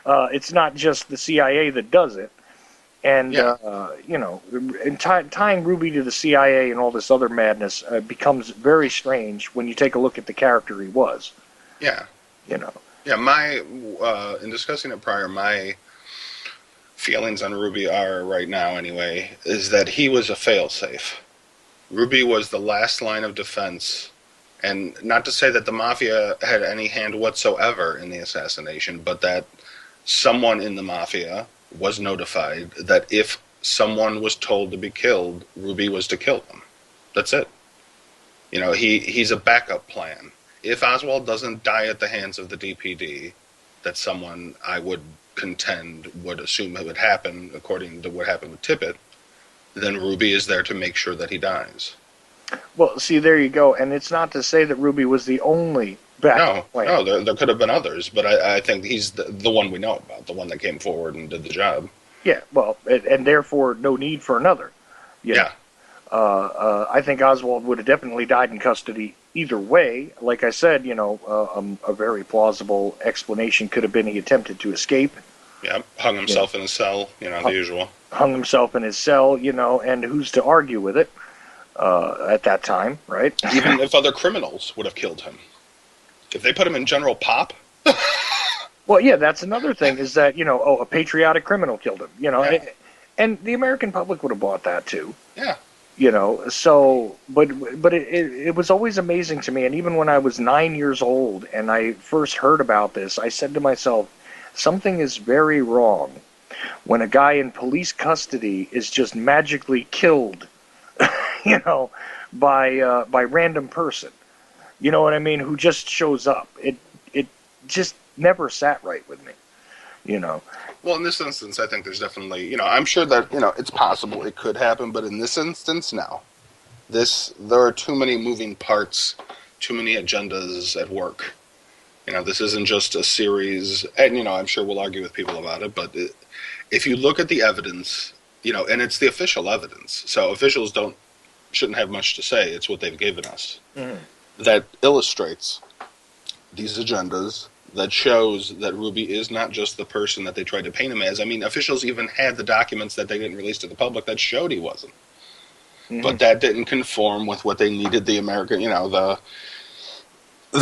It's not just the CIA that does it. And, and tying Ruby to the CIA and all this other madness becomes very strange when you take a look at the character he was. Yeah. Yeah, in discussing it prior, my feelings on Ruby are, right now anyway, is that he was a failsafe. Ruby was the last line of defense, and not to say that the Mafia had any hand whatsoever in the assassination, but that someone in the Mafia was notified that if someone was told to be killed, Ruby was to kill them. That's it. He's a backup plan. If Oswald doesn't die at the hands of the DPD, that's someone I would contend would assume it would happen according to what happened with Tippett, then Ruby is there to make sure that he dies. Well, see, there you go. And it's not to say that Ruby was the only backup plan. No, there could have been others, but I think he's the one we know about, the one that came forward and did the job. Yeah, well, and therefore no need for another. Yeah. I think Oswald would have definitely died in custody either way. Like I said, a very plausible explanation could have been he attempted to escape. Yeah, hung himself in his cell, the usual. Hung himself in his cell, and who's to argue with it at that time, right? Even if other criminals would have killed him. If they put him in general pop... Well, yeah, that's another thing, is that, a patriotic criminal killed him, and the American public would have bought that too. Yeah. So, but it was always amazing to me, and even when I was 9 years old and I first heard about this, I said to myself, something is very wrong when a guy in police custody is just magically killed, by random person. You know what I mean? Who just shows up. It just never sat right with me. Well, in this instance, I think there's definitely, I'm sure that, it's possible it could happen, but in this instance, no. There are too many moving parts, too many agendas at work. This isn't just a series, and, I'm sure we'll argue with people about it, but if you look at the evidence, and it's the official evidence, so officials shouldn't have much to say, it's what they've given us, that illustrates these agendas, that shows that Ruby is not just the person that they tried to paint him as. I mean, officials even had the documents that they didn't release to the public that showed he wasn't. Mm-hmm. But that didn't conform with what they needed the American, the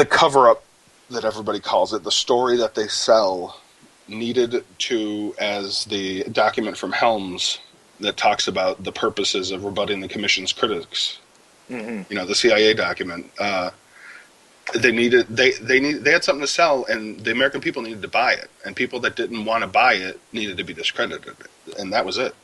cover-up that everybody calls it, the story that they sell needed to, as the document from Helms that talks about the purposes of rebutting the commission's critics, the CIA document, they had something to sell, and the American people needed to buy it, and people that didn't want to buy it needed to be discredited, and that was it.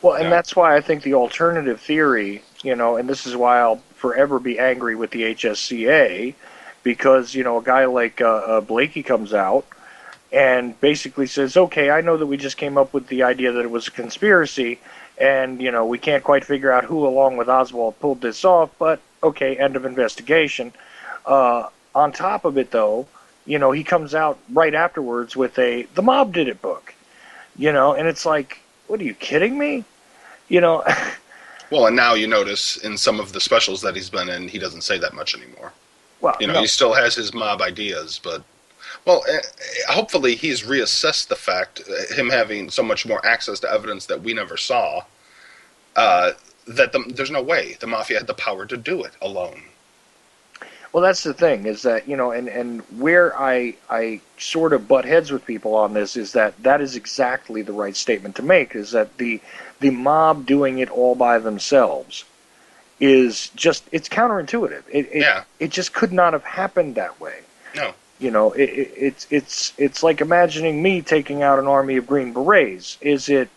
Well, and that's why I think the alternative theory, and this is why I'll forever be angry with the HSCA, because, a guy like Blakey comes out and basically says, okay, I know that we just came up with the idea that it was a conspiracy, and, we can't quite figure out who, along with Oswald, pulled this off, but, okay, end of investigation. On top of it, though, he comes out right afterwards with The Mob Did It book, and it's like, what are you kidding me? Well, and now you notice in some of the specials that he's been in, he doesn't say that much anymore. Well, he still has his mob ideas, but, hopefully he's reassessed the fact, him having so much more access to evidence that we never saw, that there's no way the mafia had the power to do it alone. Well, that's the thing, is that, and where I sort of butt heads with people on this is that is exactly the right statement to make, is that the mob doing it all by themselves is just, it's counterintuitive. It just could not have happened that way. No. It's like imagining me taking out an army of Green Berets. Is it,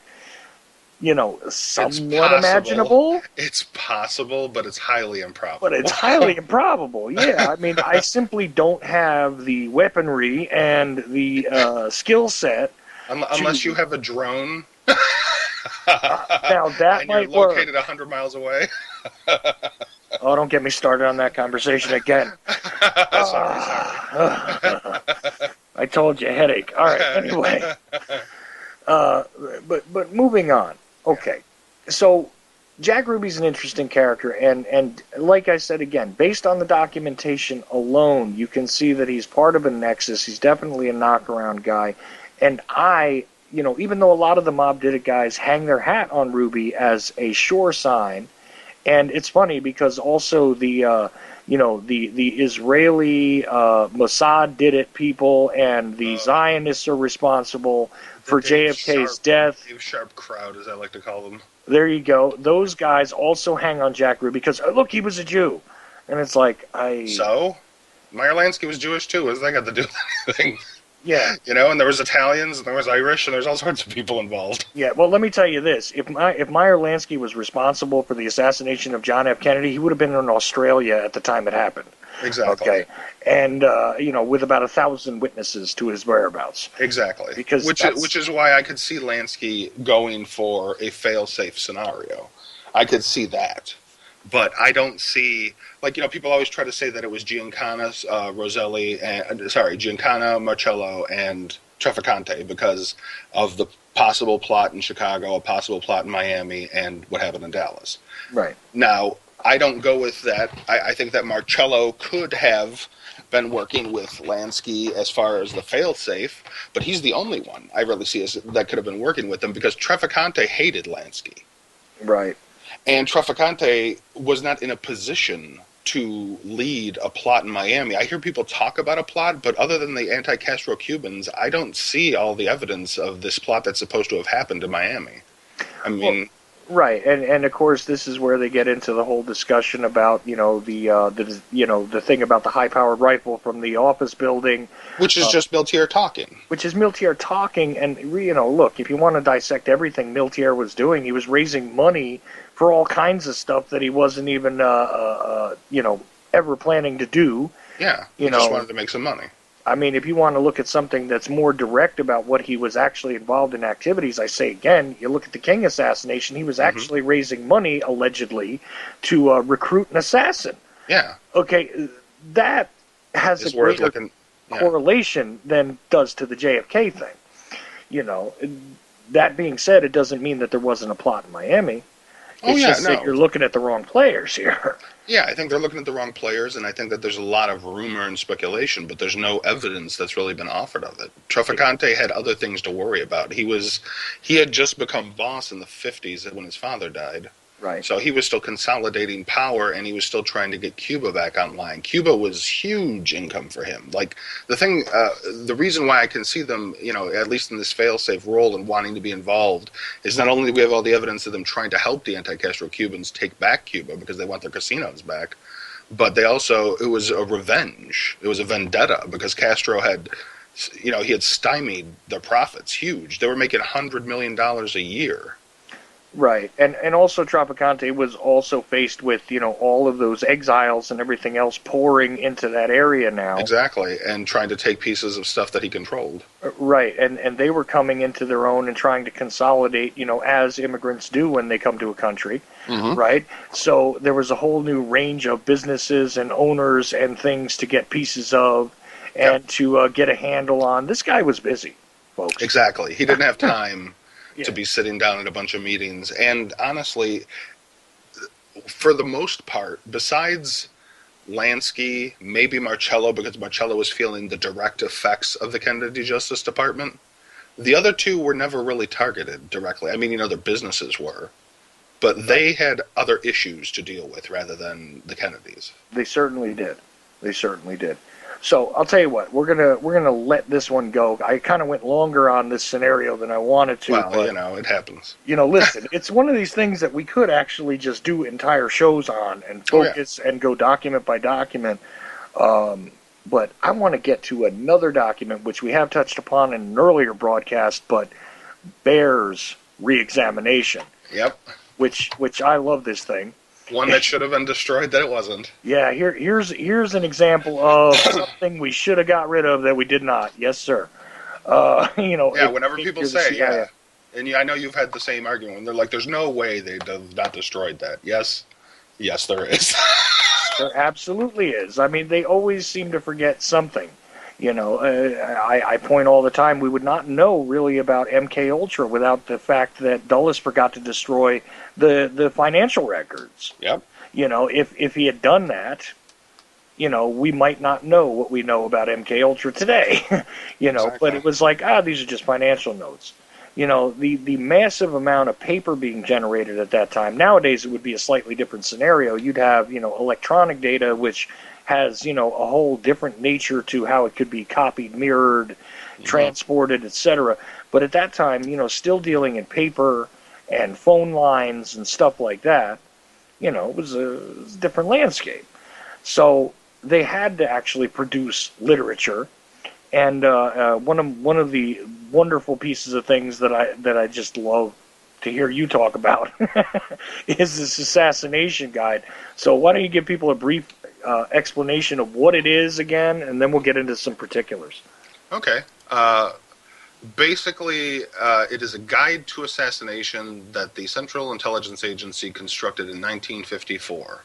somewhat imaginable? It's possible, but it's highly improbable. But it's highly improbable, yeah. I mean, I simply don't have the weaponry and the skill set. Unless you have a drone. Now, that and might you're located 100 miles away. Oh, don't get me started on that conversation again. Sorry. I told you, headache. All right, anyway. But moving on. Okay, so Jack Ruby's an interesting character, and like I said again, based on the documentation alone, you can see that he's part of a nexus. He's definitely a knockaround guy, and even though a lot of the Mob Did It guys hang their hat on Ruby as a sure sign, and it's funny because also the Israeli Mossad did it people and the Zionists are responsible for JFK's death. Dave Sharp crowd, as I like to call them. There you go. Those guys also hang on Jack Ruby because, look, he was a Jew. And it's like, So? Meyer Lansky was Jewish too. What's that got to do with anything? Yeah. And there was Italians, and there was Irish, and there's all sorts of people involved. Yeah, well, let me tell you this. If Meyer Lansky was responsible for the assassination of John F. Kennedy, he would have been in Australia at the time it happened. Exactly. Okay. And, with about 1,000 witnesses to his whereabouts. Exactly. Because which is why I could see Lansky going for a fail-safe scenario. I could see that. But I don't see, people always try to say that it was Giancana, Marcello, and Trafficante because of the possible plot in Chicago, a possible plot in Miami, and what happened in Dallas. Right. Now, I don't go with that. I think that Marcello could have been working with Lansky as far as the fail-safe, but he's the only one I really see that could have been working with him because Trafficante hated Lansky. Right. And Trafficante was not in a position to lead a plot in Miami. I hear people talk about a plot, but other than the anti-Castro Cubans, I don't see all the evidence of this plot that's supposed to have happened in Miami. I mean... Right, and of course this is where they get into the whole discussion about the thing about the high-powered rifle from the office building, which is just Miltier talking. Which is Miltier talking, and look, if you want to dissect everything Miltier was doing, he was raising money for all kinds of stuff that he wasn't even ever planning to do. Yeah, he just wanted to make some money. I mean, if you want to look at something that's more direct about what he was actually involved in activities, I say again, you look at the King assassination, he was actually raising money, allegedly, to recruit an assassin. Yeah. Okay, that has a greater correlation than does to the JFK thing. That being said, it doesn't mean that there wasn't a plot in Miami. Oh It's yeah, just that no. you're looking at the wrong players here. Yeah, I think they're looking at the wrong players, and I think that there's a lot of rumor and speculation, but there's no evidence that's really been offered of it. Trafficante had other things to worry about. He had just become boss in the 50s when his father died. Right. So he was still consolidating power, and he was still trying to get Cuba back online. Cuba was huge income for him. Like the reason why I can see them, at least in this fail-safe role and wanting to be involved, is not only do we have all the evidence of them trying to help the anti-Castro Cubans take back Cuba because they want their casinos back, but it was a revenge. It was a vendetta because Castro had, he had stymied their profits huge. They were making $100 million a year. Right, and also Tropicante was also faced with all of those exiles and everything else pouring into that area now. Exactly, and trying to take pieces of stuff that he controlled. Right, and they were coming into their own and trying to consolidate, as immigrants do when they come to a country, right? So there was a whole new range of businesses and owners and things to get pieces of and to get a handle on. This guy was busy, folks. Exactly, he didn't have time. Yeah. To be sitting down at a bunch of meetings. And honestly, for the most part, besides Lansky, maybe Marcello, because Marcello was feeling the direct effects of the Kennedy Justice Department, the other two were never really targeted directly. I mean, their businesses were, but they had other issues to deal with rather than the Kennedys. They certainly did. They certainly did. So I'll tell you what, we're gonna let this one go. I kind of went longer on this scenario than I wanted to. Well, but, it happens. Listen, it's one of these things that we could actually just do entire shows on and focus and go document by document. But I want to get to another document which we have touched upon in an earlier broadcast, but bears reexamination. Yep. Which I love this thing. One that should have been destroyed that it wasn't. Yeah, here's an example of something we should have got rid of that we did not. Yes, sir. Yeah, whenever people say, yeah. And I know you've had the same argument. When they're like, there's no way they've not destroyed that. Yes, there is. There absolutely is. I mean, they always seem to forget something. I point all the time, we would not know really about MK Ultra without the fact that Dulles forgot to destroy the financial records. Yep. If he had done that, we might not know what we know about MK Ultra today. Exactly. But it was like, these are just financial notes. The massive amount of paper being generated at that time. Nowadays, it would be a slightly different scenario. You'd have, electronic data, which has, a whole different nature to how it could be copied, mirrored, transported, etc. But at that time, still dealing in paper and phone lines and stuff like that, it was a different landscape. So they had to actually produce literature. And one of the wonderful pieces of things that I just love to hear you talk about is this assassination guide. So why don't you give people a brief explanation of what it is again, and then we'll get into some particulars. Okay. Basically, it is a guide to assassination that the Central Intelligence Agency constructed in 1954.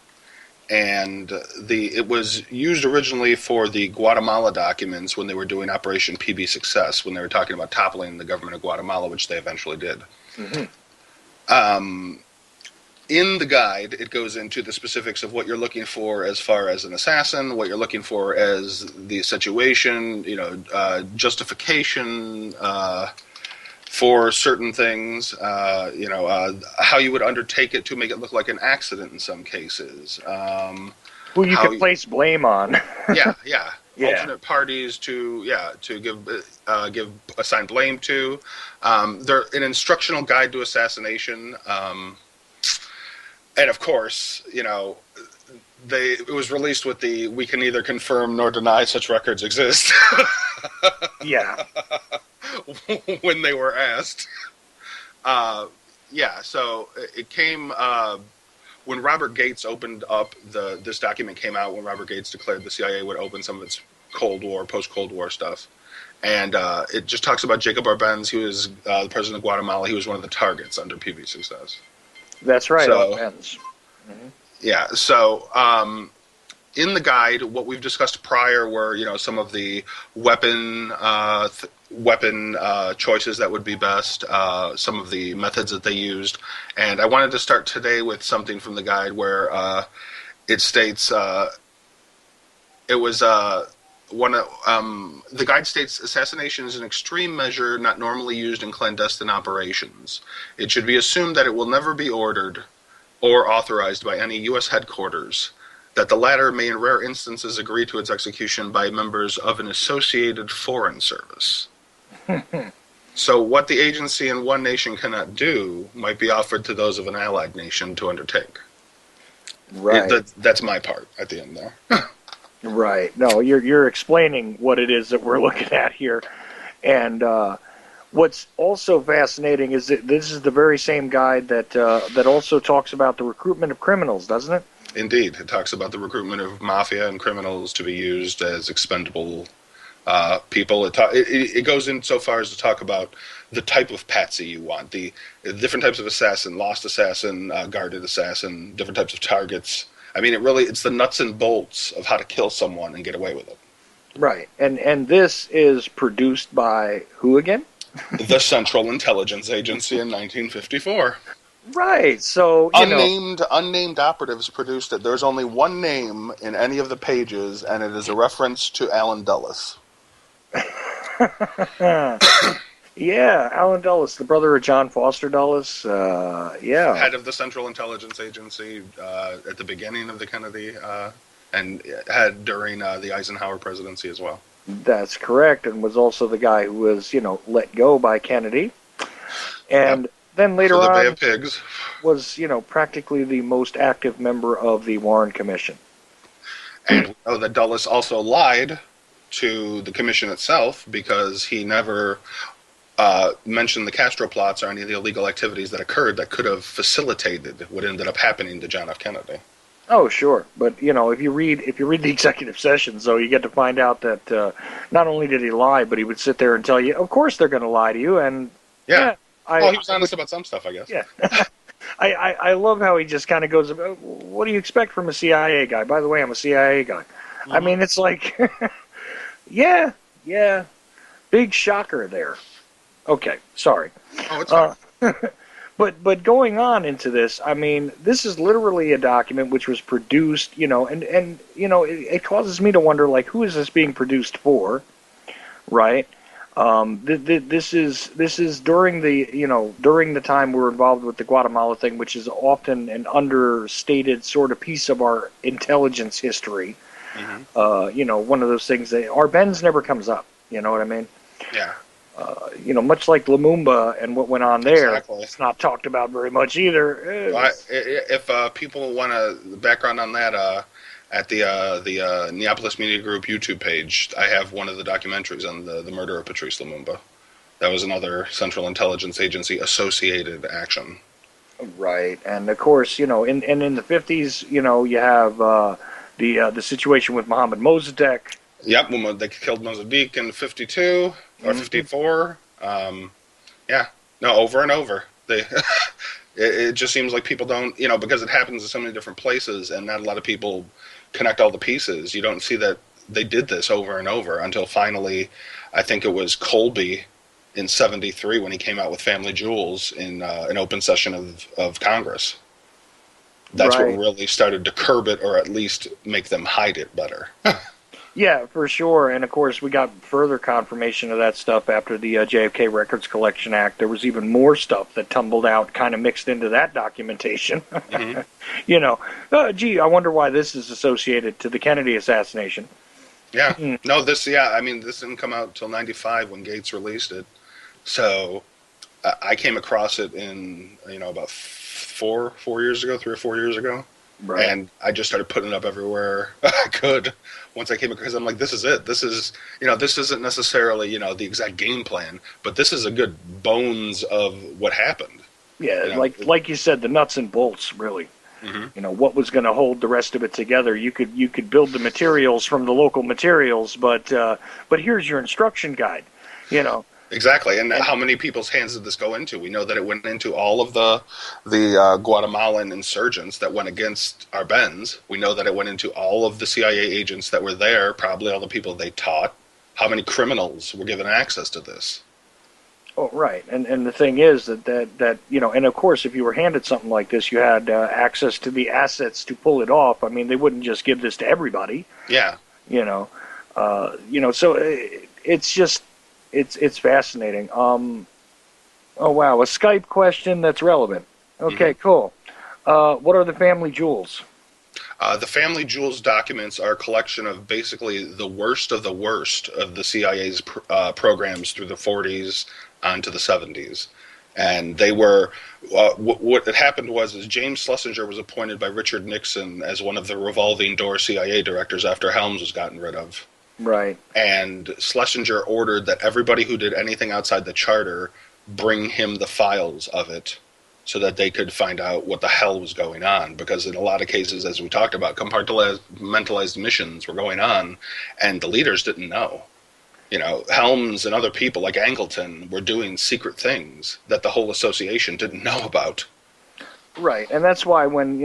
And it was used originally for the Guatemala documents when they were doing Operation PB Success, when they were talking about toppling the government of Guatemala, which they eventually did. In the guide, it goes into the specifics of what you're looking for as far as an assassin, what you're looking for as the situation, justification for certain things, how you would undertake it to make it look like an accident in some cases. Who you can place blame on. Yeah. Alternate parties to give assign blame to. They're an instructional guide to assassination. And of course, it was released with we can neither confirm nor deny such records exist. Yeah. When they were asked. So it came when Robert Gates opened up this document came out when Robert Gates declared the CIA would open some of its post-Cold War stuff. And it just talks about Jacob Arbenz. He was the president of Guatemala. He was one of the targets under PB Success. That's right, Arbenz. Yeah, so in the guide, what we've discussed prior were, some of the weapon weapon choices that would be best, some of the methods that they used. And I wanted to start today with something from the guide where it states it was the guide states assassination is an extreme measure not normally used in clandestine operations. It should be assumed that it will never be ordered or authorized by any U.S. headquarters, that the latter may in rare instances agree to its execution by members of an associated foreign service. So what the agency in one nation cannot do might be offered to those of an allied nation to undertake. Right. That's my part at the end there. Right. No, you're explaining what it is that we're looking at here, and what's also fascinating is that this is the very same guide that also talks about the recruitment of criminals, doesn't it? Indeed, it talks about the recruitment of mafia and criminals to be used as expendable people. It goes in so far as to talk about the type of patsy you want, the different types of assassin, lost assassin, guarded assassin, different types of targets. I mean, it's the nuts and bolts of how to kill someone and get away with it. Right. And this is produced by who again? The Central Intelligence Agency in 1954. Right. So, unnamed operatives produced it. There's only one name in any of the pages, and it is a reference to Allen Dulles. Yeah, Allen Dulles, the brother of John Foster Dulles. Yeah. Head of the Central Intelligence Agency at the beginning of the Kennedy, and had during the Eisenhower presidency as well. That's correct, and was also the guy who was, let go by Kennedy. And then later the Bay on of Pigs was, practically the most active member of the Warren Commission. And we know that Dulles also lied to the commission itself because he never mentioned the Castro plots or any of the illegal activities that occurred that could have facilitated what ended up happening to John F. Kennedy. Oh, sure, but if you read the executive sessions, though, you get to find out that not only did he lie, but he would sit there and tell you, of course they're going to lie to you, and he was honest about some stuff, I guess. Yeah. I love how he just kind of goes, what do you expect from a CIA guy? By the way, I'm a CIA guy. Mm-hmm. I mean, it's like, yeah, big shocker there. Okay, sorry. Oh, it's fine. But going on into this, I mean, this is literally a document which was produced, and it causes me to wonder, like, who is this being produced for, right? This is during the time we're involved with the Guatemala thing, which is often an understated sort of piece of our intelligence history. Mm-hmm. One of those things that Arbenz never comes up. You know what I mean? Yeah. Much like Lumumba and what went on there, exactly. It's not talked about very much either. If people want the background on that, at the Neapolis Media Group YouTube page, I have one of the documentaries on the murder of Patrice Lumumba. That was another Central Intelligence Agency associated action. Right, and of course, in the 50s, you have the situation with Mohammad Mossadegh. Yep, when they killed Mossadegh in 52 or 54. Over and over. It just seems like people don't, because it happens in so many different places and not a lot of people connect all the pieces. You don't see that they did this over and over until finally, I think it was Colby in 73 when he came out with Family Jewels in an open session of Congress. That's what really started to curb it or at least make them hide it better. Yeah, for sure. And, of course, we got further confirmation of that stuff after the JFK Records Collection Act. There was even more stuff that tumbled out, kind of mixed into that documentation. Mm-hmm. I wonder why this is associated to the Kennedy assassination. Yeah. No, this didn't come out until 95 when Gates released it. So I came across it in, about 3 or 4 years ago. Right. And I just started putting it up everywhere I could. Once I came across, I'm like, this is it. This is, this isn't necessarily, the exact game plan, but this is a good bones of what happened. Yeah, like you said, the nuts and bolts, really. Mm-hmm. What was going to hold the rest of it together. You could build the materials from the local materials, but here's your instruction guide. Exactly, and how many people's hands did this go into? We know that it went into all of the Guatemalan insurgents that went against Arbenz. We know that it went into all of the CIA agents that were there, probably all the people they taught. How many criminals were given access to this? Oh, right. And the thing is that and of course, if you were handed something like this, you had access to the assets to pull it off. I mean, they wouldn't just give this to everybody. Yeah. You know, So it's just it's fascinating. Oh wow, a Skype question that's relevant. Okay, Hmm. cool. What are the family jewels? The Family Jewels documents are a collection of basically the worst of the CIA's programs through the 40s onto the 70s. And they were, what had happened was is James Schlesinger was appointed by Richard Nixon as one of the revolving door CIA directors after Helms was gotten rid of. Right. And Schlesinger ordered that everybody who did anything outside the charter bring him the files of it so that they could find out what the hell was going on. Because in a lot of cases, as we talked about, compartmentalized missions were going on, and the leaders didn't know. Helms and other people like Angleton were doing secret things that the whole association didn't know about. Right, and that's why when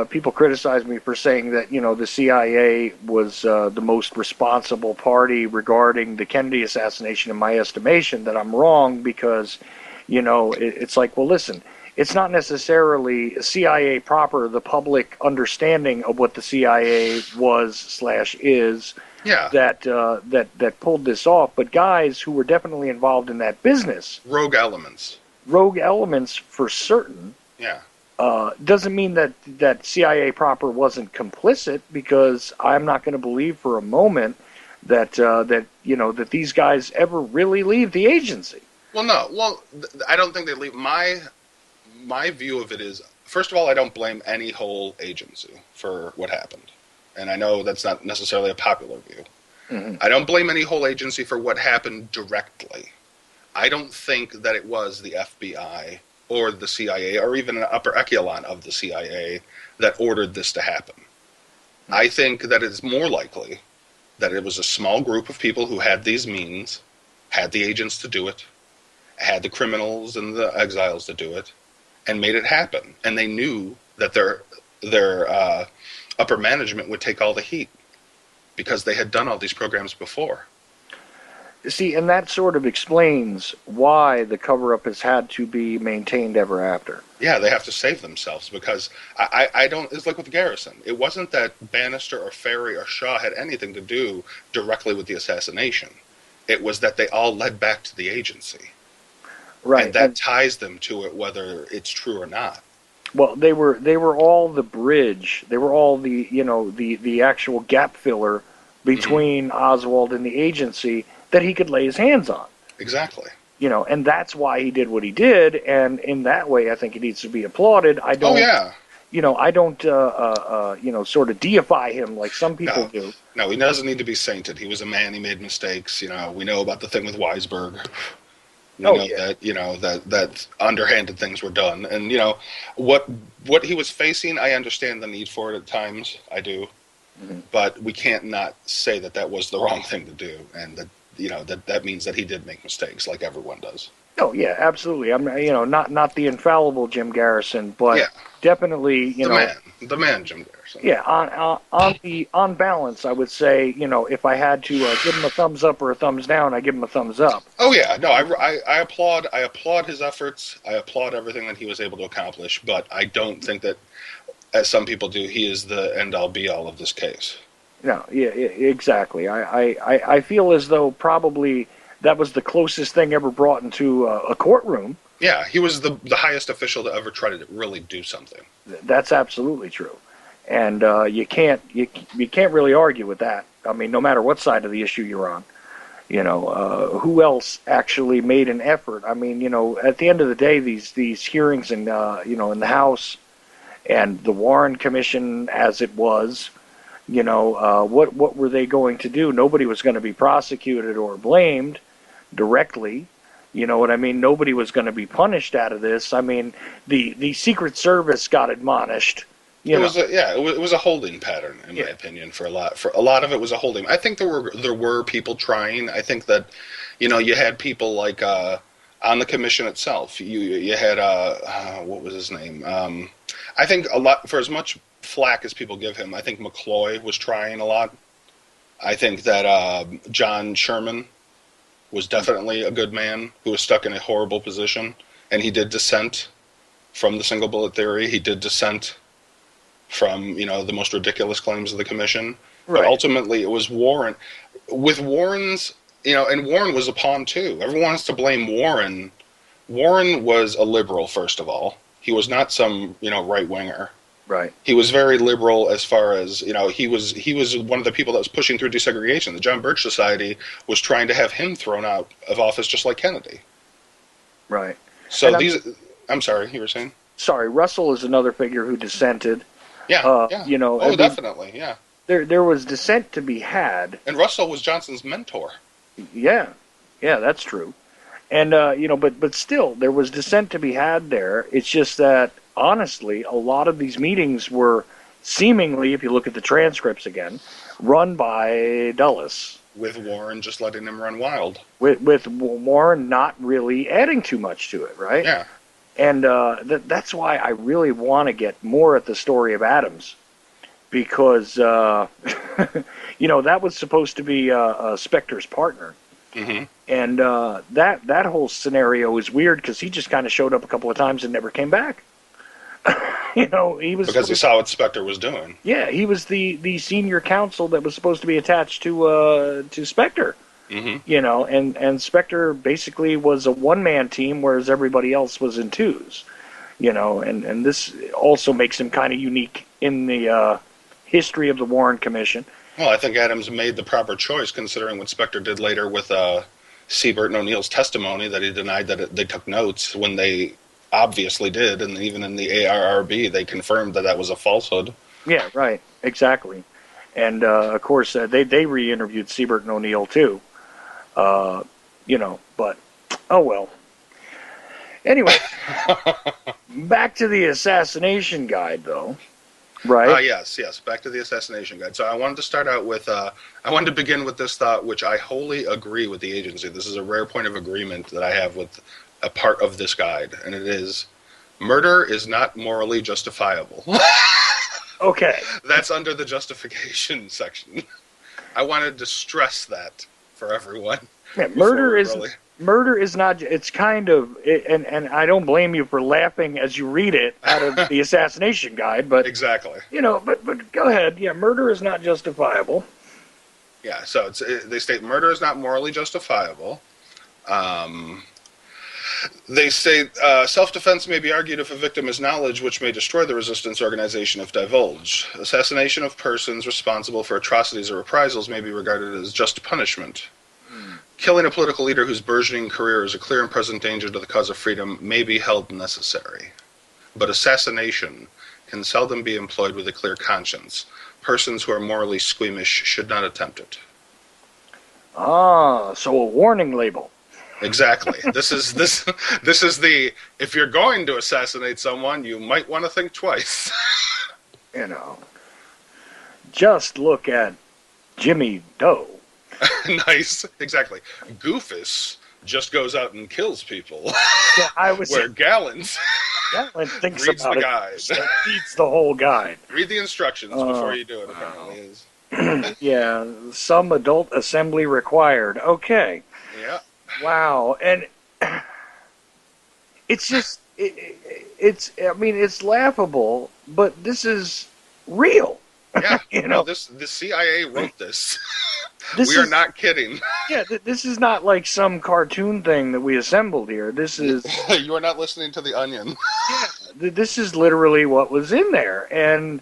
people criticize me for saying that the CIA was the most responsible party regarding the Kennedy assassination, in my estimation, that I'm wrong because it's like, well, listen, it's not necessarily CIA proper, the public understanding of what the CIA was/is Yeah, that pulled this off, but guys who were definitely involved in that business, rogue elements. rogue elements for certain. Yeah. Doesn't mean that CIA proper wasn't complicit, because I'm not going to believe for a moment that these guys ever really leave the agency. Well, no. Well, I don't think they leave. My view of it is, first of all, I don't blame any whole agency for what happened, and I know that's not necessarily a popular view. Mm-hmm. I don't blame any whole agency for what happened directly. I don't think that it was the FBI or the CIA or even an upper echelon of the CIA that ordered this to happen. I think that it's more likely that it was a small group of people who had these means, had the agents to do it, had the criminals and the exiles to do it, and made it happen. And they knew that their upper management would take all the heat because they had done all these programs before. See, and that sort of explains why the cover-up has had to be maintained ever after. Yeah, they have to save themselves because I don't. It's like with Garrison. It wasn't that Bannister or Ferry or Shaw had anything to do directly with the assassination. It was that they all led back to the agency, Right, and that ties them to it, whether it's true or not. well, they were all the bridge. They were all the actual gap filler Hmm. between Oswald and the agency that he could lay his hands on. Exactly. And that's why he did what he did, and in that way, I think he needs to be applauded. Oh yeah. I don't, sort of deify him like some people No, do. no, he doesn't need to be sainted. He was a man. He made mistakes. We know about the thing with Weisberg. We Oh know yeah, that underhanded things were done, and what he was facing. I understand the need for it at times. I do, hmm but we can't not say that was the wrong thing to do, and that means that he did make mistakes, like everyone does. oh yeah, absolutely. I'm, not the infallible Jim Garrison, but Yeah, definitely, the man, Jim Garrison. yeah. On balance, I would say, if I had to give him a thumbs up or a thumbs down, I give him a thumbs up. Oh yeah, no, I applaud his efforts. I applaud everything that he was able to accomplish, but I don't think that, as some people do, he is the end all be all of this case. No, yeah, exactly. I feel as though probably that was the closest thing ever brought into a courtroom. Yeah, he was the highest official to ever try to really do something. That's absolutely true, and you can't really argue with that. I mean, no matter what side of the issue you're on, who else actually made an effort? I mean, at the end of the day, these hearings in in the House and the Warren Commission, as it was, what were they going to do? Nobody was going to be prosecuted or blamed directly. You know what I mean? Nobody was going to be punished out of this. I mean, the Secret Service got admonished. It was a holding pattern, in my Yeah. opinion. For a lot of it was a holding. I think there were people trying. I think that you had people like on the commission itself. You had what was his name? I think a lot, for as much flack as people give him, I think McCloy was trying a lot. I think that John Sherman was definitely a good man who was stuck in a horrible position, and he did dissent from the single bullet theory. He did dissent from the most ridiculous claims of the commission. But Right. ultimately, it was Warren. With Warren's, and Warren was a pawn too. Everyone wants to blame Warren. Warren was a liberal, first of all. He was not some right winger. Right. He was very liberal as far as he was one of the people that was pushing through desegregation. The John Birch Society was trying to have him thrown out of office just like Kennedy. Right. So And I'm sorry, you were saying? sorry, Russell is another figure who dissented. Yeah, yeah. Oh, definitely, yeah. There was dissent to be had. And Russell was Johnson's mentor. Yeah, that's true. And but still, there was dissent to be had there. It's just that honestly, a lot of these meetings were seemingly, if you look at the transcripts again, run by Dulles. With Warren just letting him run wild. With Warren not really adding too much to it, right? Yeah. And that's why I really want to get more at the story of Adams, because that was supposed to be Specter's partner. Mm-hmm. And that whole scenario is weird because he just kind of showed up a couple of times and never came back. He was because he saw what Specter was doing. Yeah, he was the senior counsel that was supposed to be attached to Specter. Mm-hmm. And Specter basically was a one-man team, whereas everybody else was in twos. And this also makes him kind of unique in the history of the Warren Commission. Well, I think Adams made the proper choice, considering what Specter did later with Siebert and O'Neill's testimony, that he denied that they took notes when they obviously did, and even in the ARRB, they confirmed that was a falsehood. Yeah, right, exactly. And, of course, they re-interviewed Siebert and O'Neill, too. But, oh well. Anyway, back to the assassination guide, though. Right? Yes. Back to the assassination guide. So I wanted to start out with, I wanted to begin with this thought, which I wholly agree with the agency. This is a rare point of agreement that I have with a part of this guide, and it is, murder is not morally justifiable. Okay. That's under the justification section. I wanted to stress that for everyone. Yeah, murder is not. It's kind of, and I don't blame you for laughing as you read it out of the assassination guide, but exactly. But go ahead. Yeah, murder is not justifiable. Yeah, so they state murder is not morally justifiable. They state self-defense may be argued if a victim has knowledge which may destroy the resistance organization if divulged. Assassination of persons responsible for atrocities or reprisals may be regarded as just punishment. Killing a political leader whose burgeoning career is a clear and present danger to the cause of freedom may be held necessary. But assassination can seldom be employed with a clear conscience. Persons who are morally squeamish should not attempt it. Ah, so a warning label. Exactly. This is the, if you're going to assassinate someone, you might want to think twice. Just look at Jimmy Doe. Nice. Exactly. Goofus just goes out and kills people. Yeah, I was. Where Gallen thinks reads about the it. guide. Reads the whole guide. Read the instructions before you do it. Apparently is. Yeah, some adult assembly required. Okay. Yeah. Wow, and it's just it's. I mean, it's laughable, but this is real. Yeah. The CIA wrote this. We are not kidding. Yeah, this is not like some cartoon thing that we assembled here. This is. You are not listening to The Onion. Yeah, this is literally what was in there, and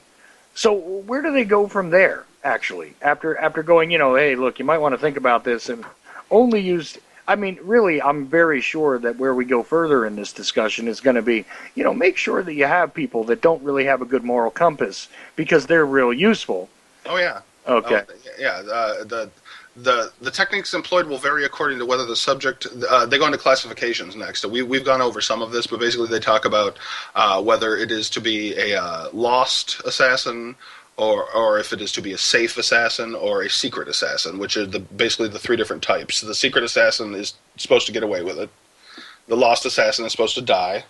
so where do they go from there? Actually, after going, hey, look, you might want to think about this, and only used. I mean, really, I'm very sure that where we go further in this discussion is going to be, make sure that you have people that don't really have a good moral compass, because they're real useful. Oh, yeah. Okay. The techniques employed will vary according to whether the subject. They go into classifications next. So we've gone over some of this, but basically they talk about whether it is to be a lost assassin, or if it is to be a safe assassin or a secret assassin, which are basically the three different types. The secret assassin is supposed to get away with it. The lost assassin is supposed to die.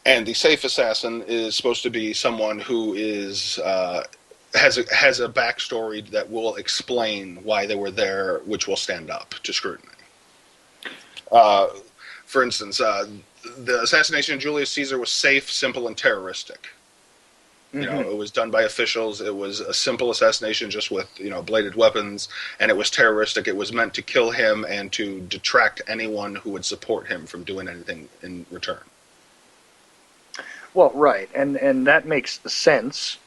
And the safe assassin is supposed to be someone who is has a backstory that will explain why they were there, which will stand up to scrutiny. For instance, the assassination of Julius Caesar was safe, simple, and terroristic. You know, it was done by officials. It was a simple assassination just with, bladed weapons, and it was terroristic. It was meant to kill him and to detract anyone who would support him from doing anything in return. Well, right, and that makes sense.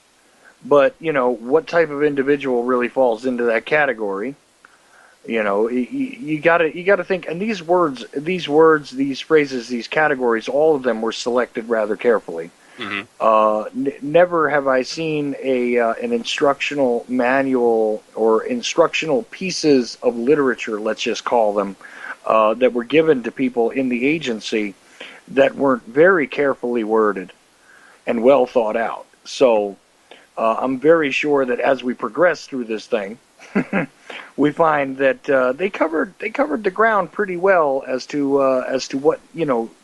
But, what type of individual really falls into that category? You gotta think, and these words, these phrases, these categories, all of them were selected rather carefully. Never have I seen an instructional manual or instructional pieces of literature, let's just call them, that were given to people in the agency that weren't very carefully worded and well thought out. So I'm very sure that as we progress through this thing, we find that they covered the ground pretty well as to what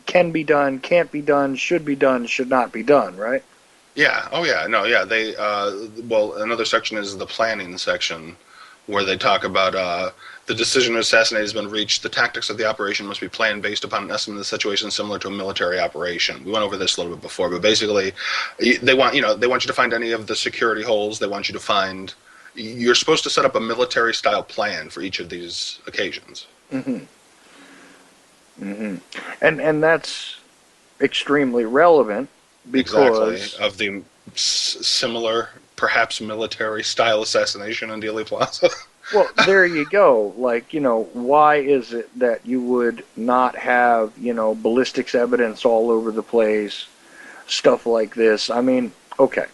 can be done, can't be done, should not be done, right? Yeah. Oh yeah. No. Yeah. They. Well, another section is the planning section, where they talk about the decision to assassinate has been reached. The tactics of the operation must be planned based upon an estimate of the situation similar to a military operation. We went over this a little bit before, but basically, they want you to find any of the security holes. They want you to find. You're supposed to set up a military-style plan for each of these occasions. And that's extremely relevant because exactly of the similar, perhaps military-style assassination in Dealey Plaza. Well, there you go. Like, why is it that you would not have, ballistics evidence all over the place, stuff like this? I mean, okay.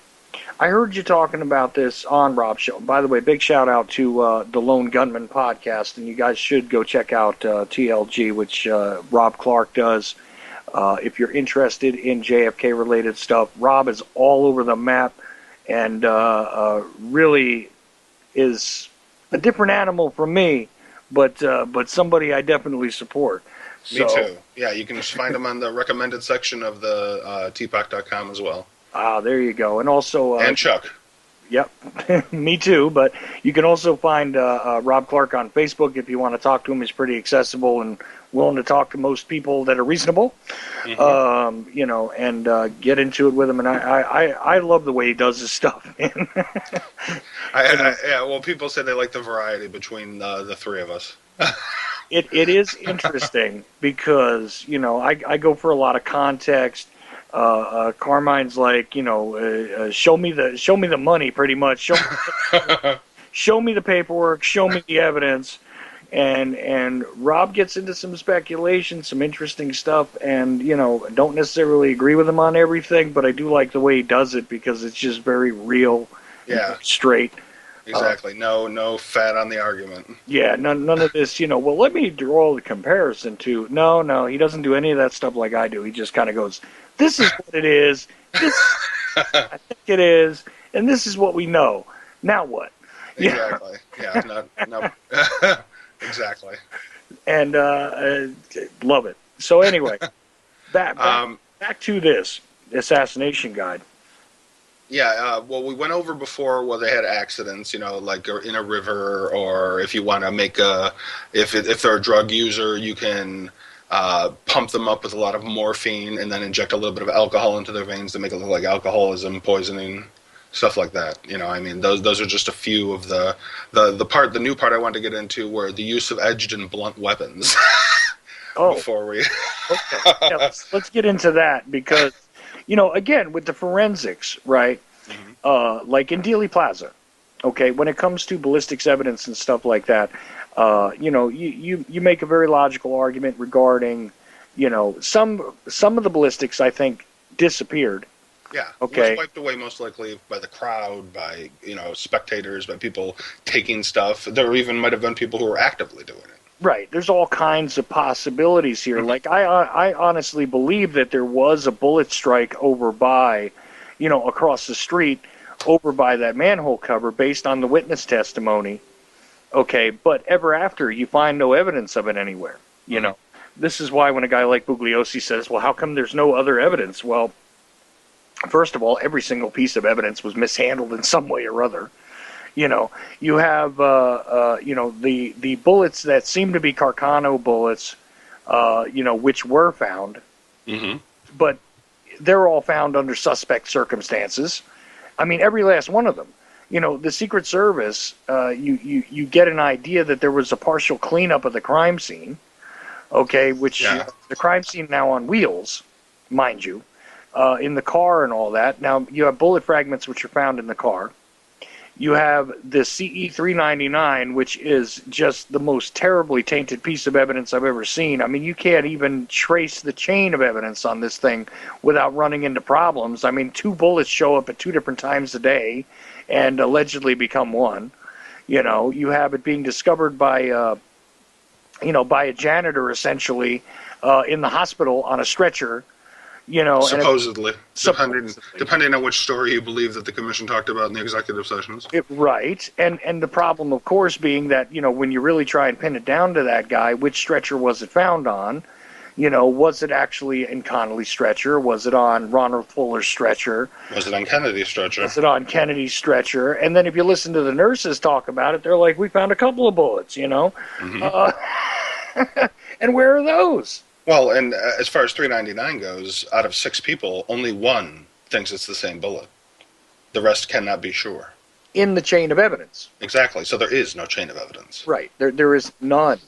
I heard you talking about this on Rob's show. By the way, big shout out to the Lone Gunman podcast, and you guys should go check out TLG, which Rob Clark does. If you're interested in JFK related stuff, Rob is all over the map and really is a different animal from me, but somebody I definitely support. Me too. Yeah, you can find him on the recommended section of the tpac.com as well. There you go. And also... and Chuck. Yep, me too. But you can also find Rob Clark on Facebook if you want to talk to him. He's pretty accessible and willing to talk to most people that are reasonable, and get into it with him. And I love the way he does his stuff, man. Yeah, well, people say they like the variety between the three of us. It is interesting because, I go for a lot of context. Carmine's like, show me the money, pretty much. Show me the paperwork, show me the evidence, and Rob gets into some speculation, some interesting stuff, and don't necessarily agree with him on everything, but I do like the way he does it because it's just very real, straight. Exactly. No fat on the argument. Yeah, none of this, well, let me draw the comparison to... No, he doesn't do any of that stuff like I do. He just kind of goes, this is what it is, I think it is, and this is what we know. Now what? Exactly. Yeah, no. Exactly. And love it. So anyway, back to this assassination guide. Yeah, well, we went over before where they had accidents, like in a river, or if you want to make if they're a drug user, you can pump them up with a lot of morphine and then inject a little bit of alcohol into their veins to make it look like alcoholism, poisoning, stuff like that. I mean, those are just a few of the new part I wanted to get into were the use of edged and blunt weapons. Before we... Okay, yeah, let's get into that because... again, with the forensics, right, like in Dealey Plaza, okay, when it comes to ballistics evidence and stuff like that, you make a very logical argument regarding, some of the ballistics, I think, disappeared. Yeah, okay. Was wiped away most likely by the crowd, by, spectators, by people taking stuff. There even might have been people who were actively doing it. Right. There's all kinds of possibilities here. Like, I honestly believe that there was a bullet strike over by, across the street, over by that manhole cover based on the witness testimony. Okay, but ever after, you find no evidence of it anywhere. This is why when a guy like Bugliosi says, well, how come there's no other evidence? Well, First of all, every single piece of evidence was mishandled in some way or other. You have the bullets that seem to be Carcano bullets, which were found, Mm-hmm. but they're all found under suspect circumstances. I mean, every last one of them. The Secret Service, you get an idea that there was a partial cleanup of the crime scene, okay, which the crime scene now on wheels, mind you, in the car and all that. Now, you have bullet fragments which are found in the car. You have the CE-399, which is just the most terribly tainted piece of evidence I've ever seen. I mean, you can't even trace the chain of evidence on this thing without running into problems. I mean, 2 bullets show up at 2 different times a day and allegedly become one. You have it being discovered by a janitor, essentially, in the hospital on a stretcher. Supposedly, supposedly, depending on which story you believe that the commission talked about in the executive sessions. Right, and the problem, of course, being that when you really try and pin it down to that guy, which stretcher was it found on? Was it actually in Connolly's stretcher? Was it on Ronald Fuller's stretcher? Was it on Kennedy's stretcher? Was it on Kennedy's stretcher? And then if you listen to the nurses talk about it, they're like, we found a couple of bullets, Mm-hmm. And where are those? Well, and as far as 399 goes, out of 6 people, only 1 thinks it's the same bullet. The rest cannot be sure. In the chain of evidence. Exactly. So there is no chain of evidence. Right. There is none.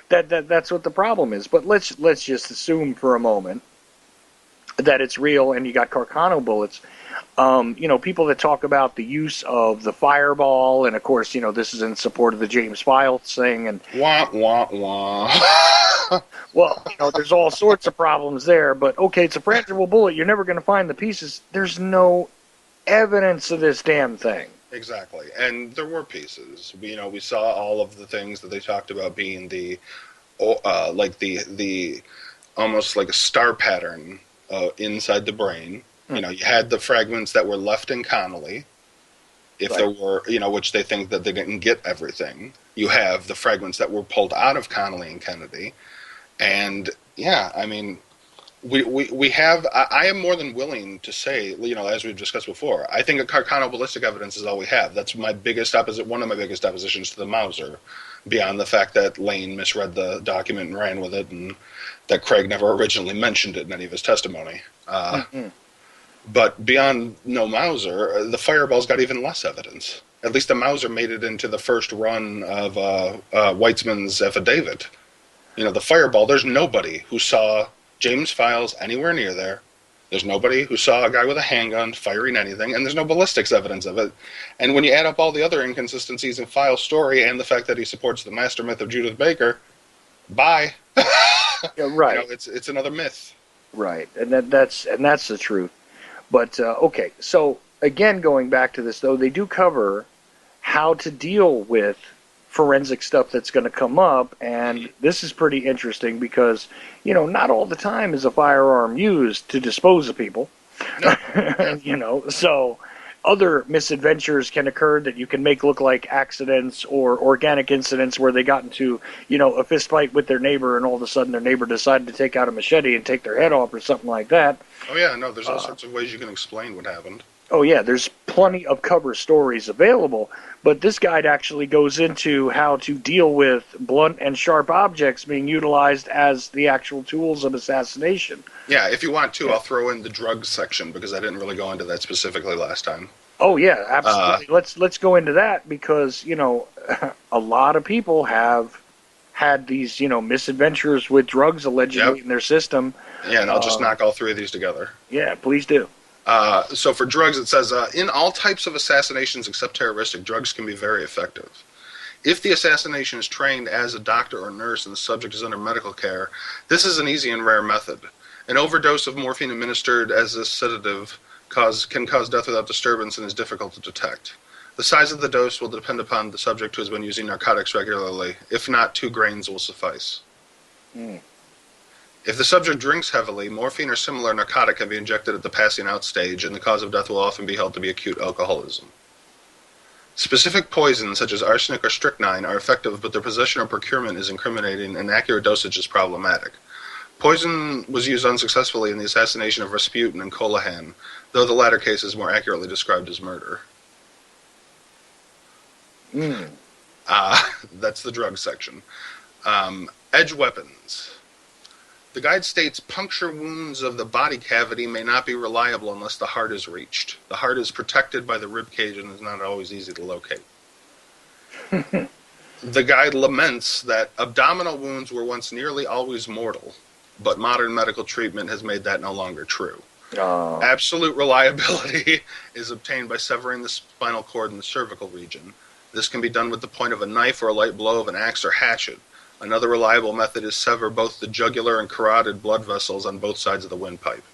That's what the problem is. But let's just assume for a moment that it's real and you got Carcano bullets. People that talk about the use of the fireball, and of course, this is in support of the James Files thing, and wah wah wah. Well, there's all sorts of problems there, but okay, it's a frangible bullet. You're never going to find the pieces. There's no evidence of this damn thing. Exactly, and there were pieces. We saw all of the things that they talked about being the almost like a star pattern inside the brain. You had the fragments that were left in Connolly, if right. there were, which they think that they didn't get everything. You have the fragments that were pulled out of Connolly and Kennedy, and I mean, we have. I am more than willing to say, as we've discussed before, I think a Carcano ballistic evidence is all we have. That's one of my biggest oppositions to the Mauser, beyond the fact that Lane misread the document and ran with it, and that Craig never originally mentioned it in any of his testimony. But beyond no Mauser, the Fireball's got even less evidence. At least the Mauser made it into the first run of Weitzman's affidavit. The Fireball, there's nobody who saw James Files anywhere near there. There's nobody who saw a guy with a handgun firing anything, and there's no ballistics evidence of it. And when you add up all the other inconsistencies in Files' story and the fact that he supports the master myth of Judith Baker, bye. Yeah, right. It's another myth. Right, and that's the truth. But, okay, so again, going back to this, though, they do cover how to deal with forensic stuff that's going to come up, and this is pretty interesting because, not all the time is a firearm used to dispose of people. No. So other misadventures can occur that you can make look like accidents or organic incidents where they got into, a fist fight with their neighbor, and all of a sudden their neighbor decided to take out a machete and take their head off or something like that. Oh, yeah, no, there's all sorts of ways you can explain what happened. Oh, yeah, there's plenty of cover stories available, but this guide actually goes into how to deal with blunt and sharp objects being utilized as the actual tools of assassination. Yeah, if you want to, I'll throw in the drugs section, because I didn't really go into that specifically last time. Oh, yeah, absolutely. Let's go into that, because, a lot of people have had these, misadventures with drugs allegedly in their system. Yeah, and I'll just knock all 3 of these together. Yeah, please do. So for drugs, it says, in all types of assassinations except terroristic, drugs can be very effective. If the assassination is trained as a doctor or nurse and the subject is under medical care, this is an easy and rare method. An overdose of morphine administered as a sedative can cause death without disturbance and is difficult to detect. The size of the dose will depend upon the subject who has been using narcotics regularly. If not, 2 grains will suffice. If the subject drinks heavily, morphine or similar narcotic can be injected at the passing out stage, and the cause of death will often be held to be acute alcoholism. Specific poisons, such as arsenic or strychnine, are effective, but their possession or procurement is incriminating, and accurate dosage is problematic. Poison was used unsuccessfully in the assassination of Rasputin and Colohan, though the latter case is more accurately described as murder. Mm. That's the drug section. Edge weapons. The guide states puncture wounds of the body cavity may not be reliable unless the heart is reached. The heart is protected by the rib cage and is not always easy to locate. The guide laments that abdominal wounds were once nearly always mortal, but modern medical treatment has made that no longer true. Oh. Absolute reliability is obtained by severing the spinal cord in the cervical region. This can be done with the point of a knife or a light blow of an axe or hatchet. Another reliable method is sever both the jugular and carotid blood vessels on both sides of the windpipe.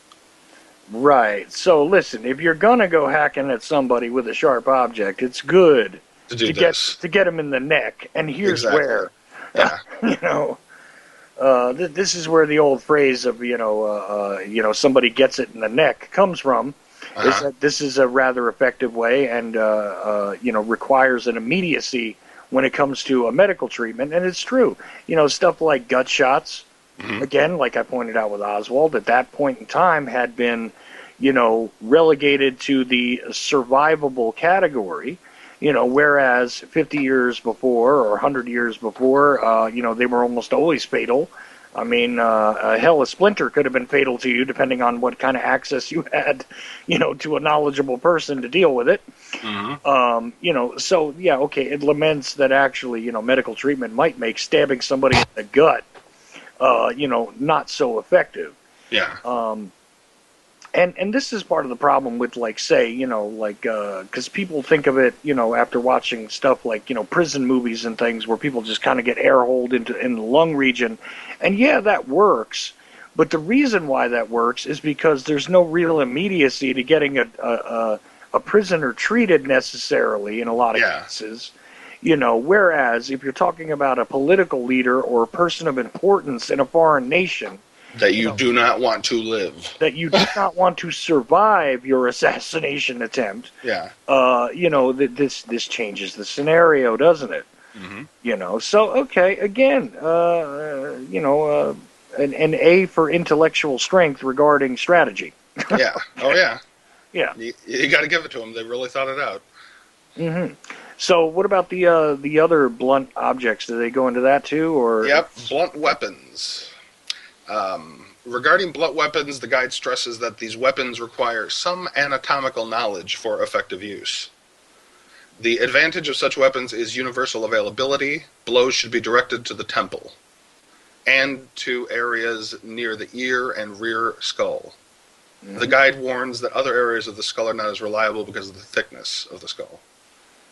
Right. So listen, if you're gonna go hacking at somebody with a sharp object, it's good to get them in the neck. And here's where, yeah. This is where the old phrase of somebody gets it in the neck comes from. Is that this is a rather effective way and requires an immediacy when it comes to a medical treatment, and it's true. Stuff like gut shots, again, like I pointed out with Oswald, at that point in time had been, relegated to the survivable category, whereas 50 years before or 100 years before, they were almost always fatal. I mean, hell, a splinter could have been fatal to you depending on what kind of access you had, to a knowledgeable person to deal with it. So, yeah, okay, it laments that actually, medical treatment might make stabbing somebody in the gut, not so effective. Yeah. And this is part of the problem with, like, say, because people think of it, after watching stuff like, prison movies and things where people just kind of get air-holed in the lung region. And, yeah, that works. But the reason why that works is because there's no real immediacy to getting a prisoner treated necessarily in a lot of cases. Whereas if you're talking about a political leader or a person of importance in a foreign nation, that you do not want to live. That you do not want to survive your assassination attempt. Yeah. This changes the scenario, doesn't it? So, okay, again, an A for intellectual strength regarding strategy. Yeah. Oh, yeah. Yeah. You got to give it to them. They really thought it out. So what about the other blunt objects? Do they go into that too? Or Yep, blunt weapons. Regarding blunt weapons, the guide stresses that these weapons require some anatomical knowledge for effective use. The advantage of such weapons is universal availability. Blows should be directed to the temple and to areas near the ear and rear skull. The guide warns that other areas of the skull are not as reliable because of the thickness of the skull.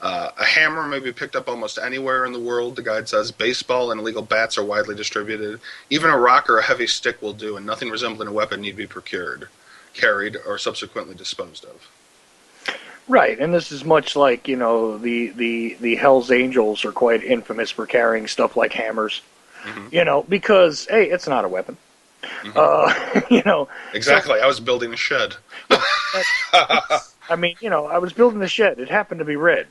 A hammer may be picked up almost anywhere in the world, the guide says. Baseball and illegal bats are widely distributed. Even a rock or a heavy stick will do, and nothing resembling a weapon need be procured, carried, or subsequently disposed of. Right, and this is much like, the Hells Angels are quite infamous for carrying stuff like hammers, because, hey, it's not a weapon. Exactly, I was building a shed. I was building the shed. It happened to be red.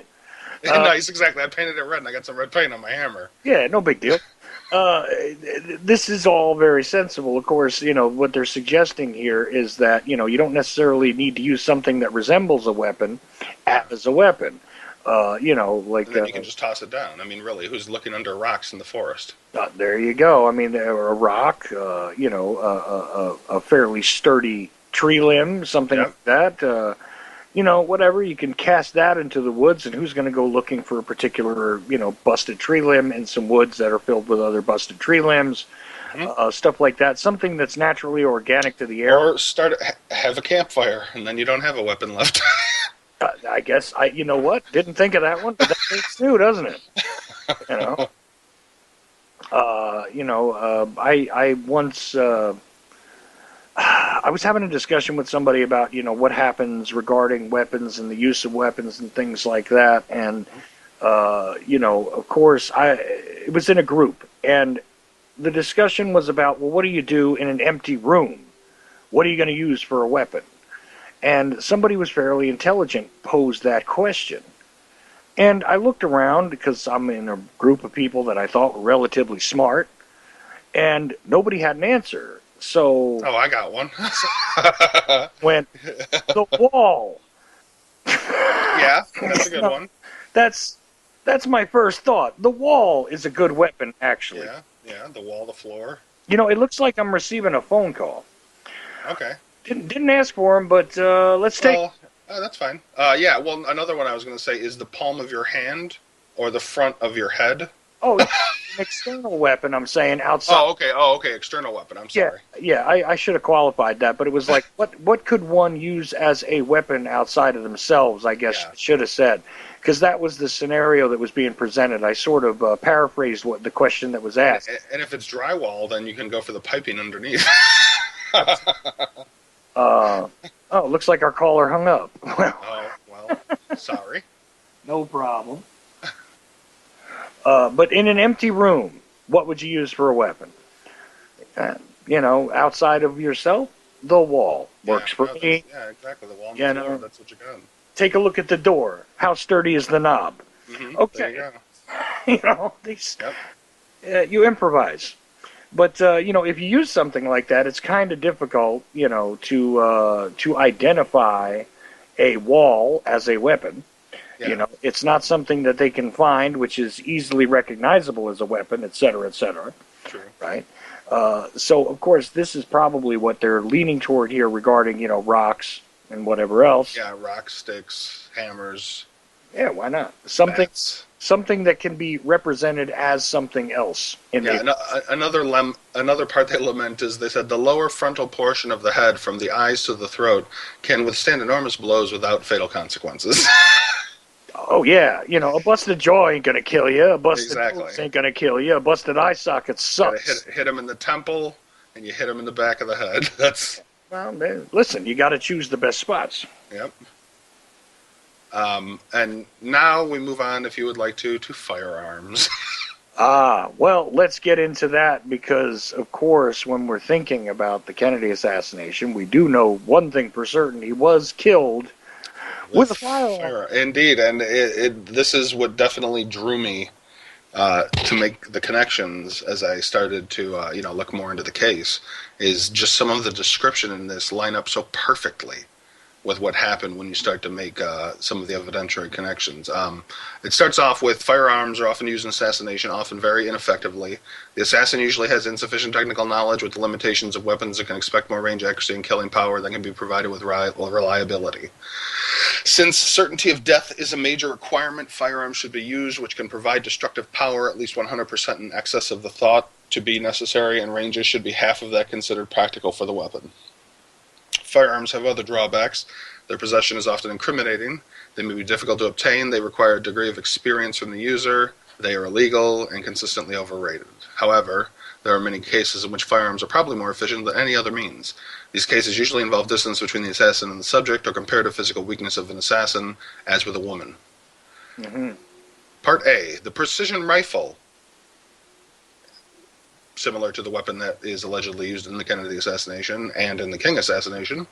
Nice, exactly. I painted it red, and I got some red paint on my hammer. Yeah, no big deal. This is all very sensible. Of course, what they're suggesting here is that, you don't necessarily need to use something that resembles a weapon as a weapon. Like... And then you can just toss it down. I mean, really, who's looking under rocks in the forest? There you go. I mean, a rock, a fairly sturdy tree limb, something like that. Whatever, you can cast that into the woods, and who's going to go looking for a particular, busted tree limb in some woods that are filled with other busted tree limbs, stuff like that. Something that's naturally organic to the area. Or have a campfire, and then you don't have a weapon left. I guess, you know what? Didn't think of that one, but that makes too, doesn't it? I once... I was having a discussion with somebody about, what happens regarding weapons and the use of weapons and things like that. And, of course, it was in a group. And the discussion was about, well, what do you do in an empty room? What are you going to use for a weapon? And somebody was fairly intelligent posed that question. And I looked around because I'm in a group of people that I thought were relatively smart. And nobody had an answer. So Oh, I got one. went the wall. Yeah, that's a You good know, one. that's that's my first thought. The wall is a good weapon, actually. Yeah, yeah, the wall, the floor. It looks like I'm receiving a phone call. Okay. Didn't ask for him, but let's take. Well, that's fine. Yeah, well, another one I was going to say is the palm of your hand or the front of your head. Oh, yeah, an external weapon. I'm saying outside. Oh, okay. Oh, okay. External weapon. I'm Yeah, sorry. yeah. I should have qualified that, but it was like, what could one use as a weapon outside of themselves? I guess Yeah. I should have said, because that was the scenario that was being presented. I sort of paraphrased what the question that was And asked. and if it's drywall, then you can go for the piping underneath. Uh, oh, looks like our caller hung up. Well, Oh, well, sorry. no problem. But in an empty room, what would you use for a weapon? Outside of yourself, the wall Yeah, works for no, me. yeah, exactly. The wall and You the floor. know, That's what you got. take a look at the door. How sturdy is the knob? There you Okay, go. these Yep. you improvise. But if you use something like that, it's kind of difficult, to identify a wall as a weapon. Yeah. It's not something that they can find, which is easily recognizable as a weapon, et cetera, et cetera. True. Right? So, of course, this is probably what they're leaning toward here regarding, rocks and whatever else. Yeah, rock sticks, hammers, Yeah, why not? Something, bats. something that can be represented as something else in Yeah, a. another part they lament is they said the lower frontal portion of the head, from the eyes to the throat, can withstand enormous blows without fatal consequences. Oh yeah, a busted jaw ain't gonna kill you. A busted Exactly. nose ain't gonna kill you. A busted eye socket Gotta sucks. hit him in the temple, and you hit him in the back of the head. That's Well, listen, you got to choose the best spots. yep. And now we move on, if you would like to firearms. Well, let's get into that because, of course, when we're thinking about the Kennedy assassination, we do know one thing for certain: he was killed with a firearm. Indeed, and this is what definitely drew me to make the connections as I started to look more into the case. Is just some of the description in this line up so perfectly with what happened when you start to make some of the evidentiary connections. It starts off with firearms are often used in assassination, often very ineffectively. The assassin usually has insufficient technical knowledge with the limitations of weapons and can expect more range, accuracy, and killing power than can be provided with reliability. Since certainty of death is a major requirement, firearms should be used which can provide destructive power at least 100% in excess of the thought to be necessary, and ranges should be half of that considered practical for the weapon. Firearms have other drawbacks. Their possession is often incriminating. They may be difficult to obtain. They require a degree of experience from the user. They are illegal and consistently overrated. However, there are many cases in which firearms are probably more efficient than any other means. These cases usually involve distance between the assassin and the subject or comparative physical weakness of an assassin, as with a woman. Mm-hmm. Part A, the precision rifle, similar to the weapon that is allegedly used in the Kennedy assassination and in the King assassination.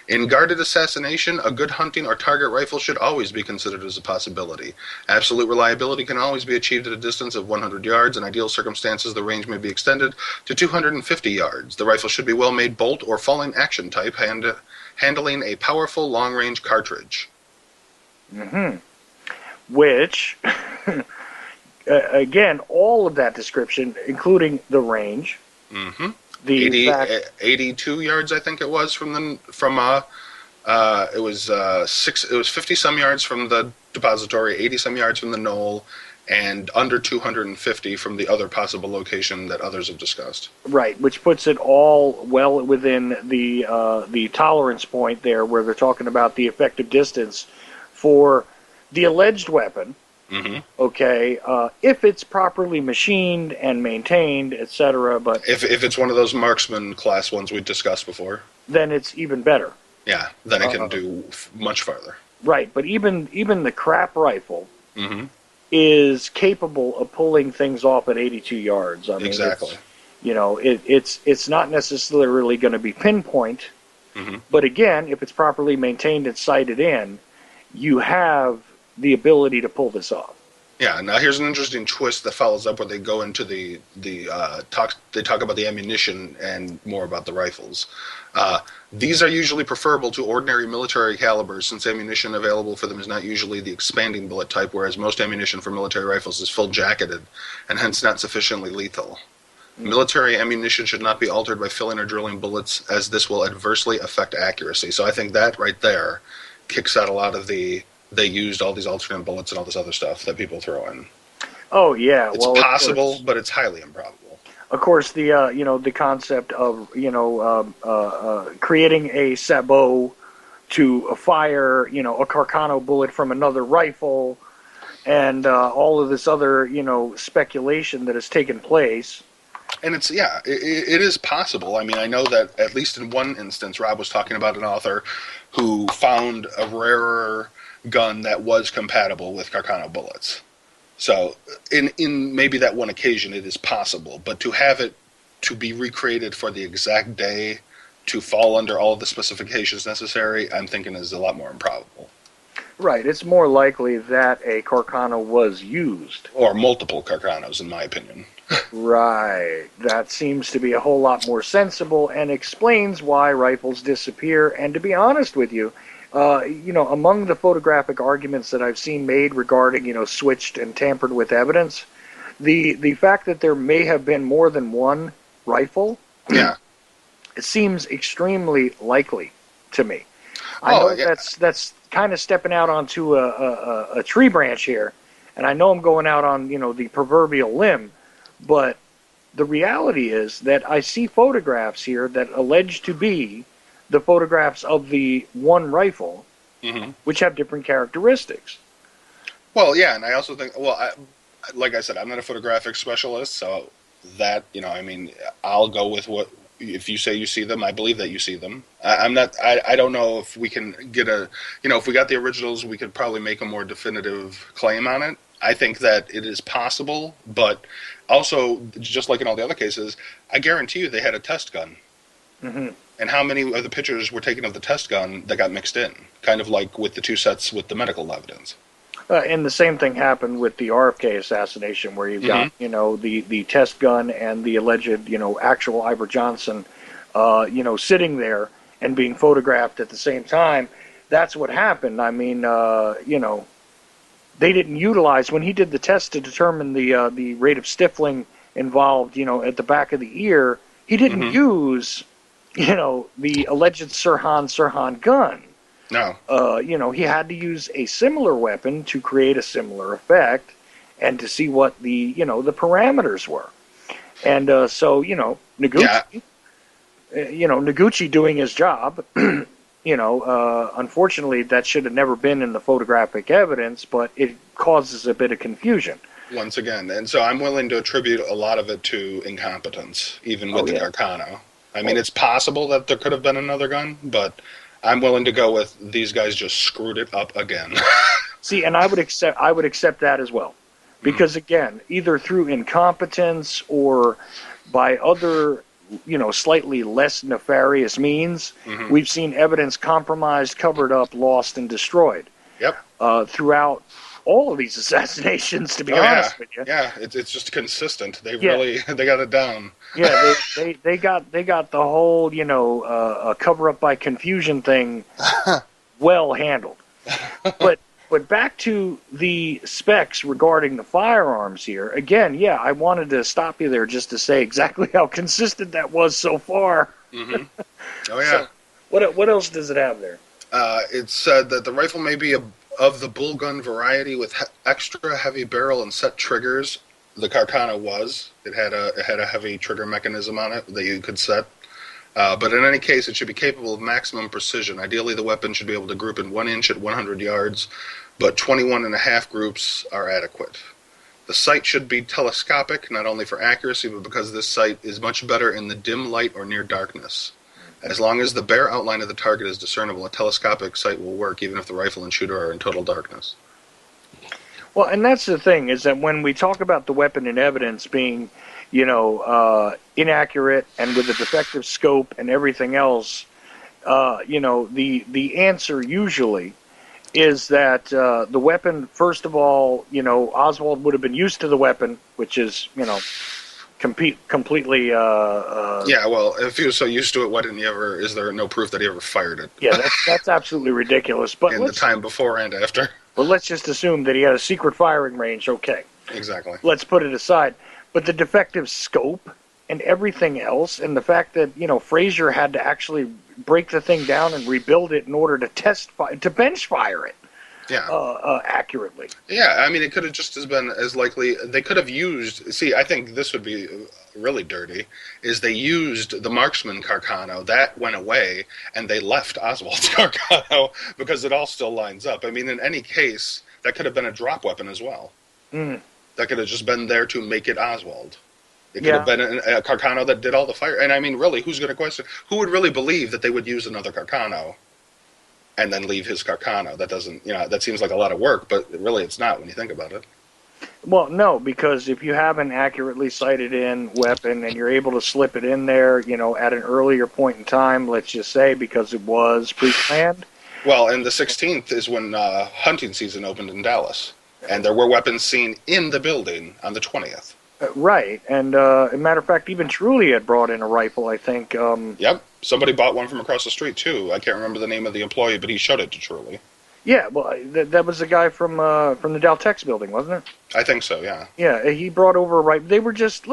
In guarded assassination, a good hunting or target rifle should always be considered as a possibility. Absolute reliability can always be achieved at a distance of 100 yards. In ideal circumstances, the range may be extended to 250 yards. The rifle should be well-made bolt or falling action type, handling a powerful long-range cartridge. Mm-hmm. Which, again, all of that description, including the range, Mm-hmm. the fact, 82 yards, I think it was it was 50 some yards from the depository, 80 some yards from the knoll, and under 250 from the other possible location that others have discussed. right, which puts it all well within the tolerance point there, where they're talking about the effective distance for the alleged weapon. Mm-hmm. Okay, if it's properly machined and maintained, etc. But if it's one of those marksman class ones we discussed before, then it's even better. yeah, then it can do much farther. Right, but even the crap rifle Mm-hmm. is capable of pulling things off at 82 yards. I mean, Exactly. it's not necessarily going to be pinpoint, Mm-hmm. but again, if it's properly maintained and sighted in, you have the ability to pull this off. Yeah. Now here's an interesting twist that follows up where they go into talk. They talk about the ammunition and more about the rifles. These are usually preferable to ordinary military calibers since ammunition available for them is not usually the expanding bullet type, whereas most ammunition for military rifles is full jacketed and hence not sufficiently lethal. Military ammunition should not be altered by filling or drilling bullets, as this will adversely affect accuracy. So I think that right there kicks out a lot of they used all these alternate bullets and all this other stuff that people throw in. Oh yeah, It's possible, but it's highly improbable. Of course, the the concept of creating a sabot to fire a Carcano bullet from another rifle, and all of this other speculation that has taken place. And it is possible. I mean, I know that at least in one instance, Rob was talking about an author who found a rarer gun that was compatible with Carcano bullets. So in maybe that one occasion, it is possible. But to have it to be recreated for the exact day to fall under all of the specifications necessary, I'm thinking is a lot more improbable. Right. It's more likely that a Carcano was used. Or multiple Carcanos, in my opinion. Right. That seems to be a whole lot more sensible and explains why rifles disappear. And to be honest with you, among the photographic arguments that I've seen made regarding, switched and tampered with evidence, the fact that there may have been more than one Yeah. rifle, it seems extremely likely to me. I know that's kind of stepping out onto a tree branch here, and I know I'm going out on the proverbial limb, but the reality is that I see photographs here that allege to be the photographs of the one rifle, which have different characteristics. Well, yeah, and I also think, like I said, I'm not a photographic specialist, so that, I'll go with what, if you say you see them, I believe that you see them. I don't know if we can get if we got the originals, we could probably make a more definitive claim on it. I think that it is possible, but also, just like in all the other cases, I guarantee you they had a test gun. Mm-hmm. And how many of the pictures were taken of the test gun that got mixed in? Kind of like with the two sets with the medical evidence. And the same thing happened with the RFK assassination, where you've got, the test gun and the alleged, actual Ivor Johnson, sitting there and being photographed at the same time. That's what happened. I mean, they didn't utilize, when he did the test to determine the rate of stifling involved, at the back of the ear, he didn't use, the alleged Sirhan gun. No. He had to use a similar weapon to create a similar effect and to see what the parameters were. And so, Noguchi, Noguchi doing his job, unfortunately that should have never been in the photographic evidence, but it causes a bit of confusion. Once again, and so I'm willing to attribute a lot of it to incompetence, even with the Carcano. I mean, it's possible that there could have been another gun, but I'm willing to go with these guys just screwed it up again. See, and I would accept that as well, because again, either through incompetence or by other, slightly less nefarious means, we've seen evidence compromised, covered up, lost, and destroyed. Yep. Throughout all of these assaznations, to be honest with you. Yeah, it's just consistent. They really they got it down. Yeah, they got the whole cover up by confusion thing well handled. But back to the specs regarding the firearms here. Again, I wanted to stop you there just to say exactly how consistent that was so far. Oh yeah. So, what else does it have there? It said that the rifle may be of the bull gun variety with extra heavy barrel and set triggers. The Carcano was. It had a heavy trigger mechanism on it that you could set. But in any case, it should be capable of maximum precision. Ideally, the weapon should be able to group in 1 inch at 100 yards, but 21.5 groups are adequate. The sight should be telescopic, not only for accuracy, but because this sight is much better in the dim light or near darkness. As long as the bare outline of the target is discernible, a telescopic sight will work, even if the rifle and shooter are in total darkness. Well, and that's the thing, is that when we talk about the weapon in evidence being, inaccurate and with a defective scope and everything else, the answer usually is that the weapon, first of all, Oswald would have been used to the weapon, which is, completely. Yeah, well, if he was so used to it, why didn't he ever? Is there no proof that he ever fired it? Yeah, that's absolutely ridiculous. But in the time before and after. But let's just assume that he had a secret firing range. Okay, Exactly. let's put it aside. But the defective scope and everything else, and the fact that Frazier had to actually break the thing down and rebuild it in order to bench fire it. Yeah. Accurately. Yeah, I mean, it could have just as been as likely. They could have used. See, I think this would be really dirty. Is they used the marksman Carcano, that went away, and they left Oswald's Carcano because it all still lines up. I mean, in any case, that could have been a drop weapon as well. Mm. That could have just been there to make it Oswald. It could have been a Carcano that did all the fire. And I mean, really, who's going to question? Who would really believe that they would use another Carcano? And then leave his Carcano. That doesn't, that seems like a lot of work, but really it's not when you think about it. Well, no, because if you have an accurately sighted in weapon and you're able to slip it in there, at an earlier point in time, let's just say, because it was pre-planned. Well, and the 16th is when hunting season opened in Dallas, and there were weapons seen in the building on the 20th. Right, and as a matter of fact, even Truly had brought in a rifle, I think. Yep, somebody bought one from across the street, too. I can't remember the name of the employee, but he showed it to Truly. Yeah, well, that was the guy from the Daltex building, wasn't it? I think so, yeah. Yeah, he brought over a rifle. They were just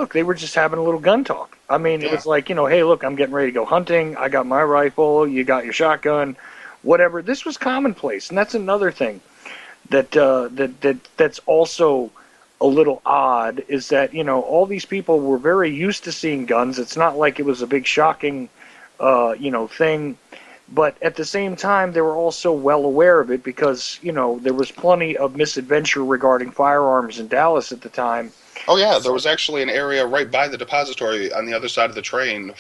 having a little gun talk. I mean, it was like, hey, look, I'm getting ready to go hunting. I got my rifle. You got your shotgun, whatever. This was commonplace, and that's another thing that's also a little odd, is that all these people were very used to seeing guns. It's not like it was a big shocking thing, but at the same time they were also well aware of it, because there was plenty of misadventure regarding firearms in Dallas at the time. Oh yeah, there was actually an area right by the depository on the other side of the train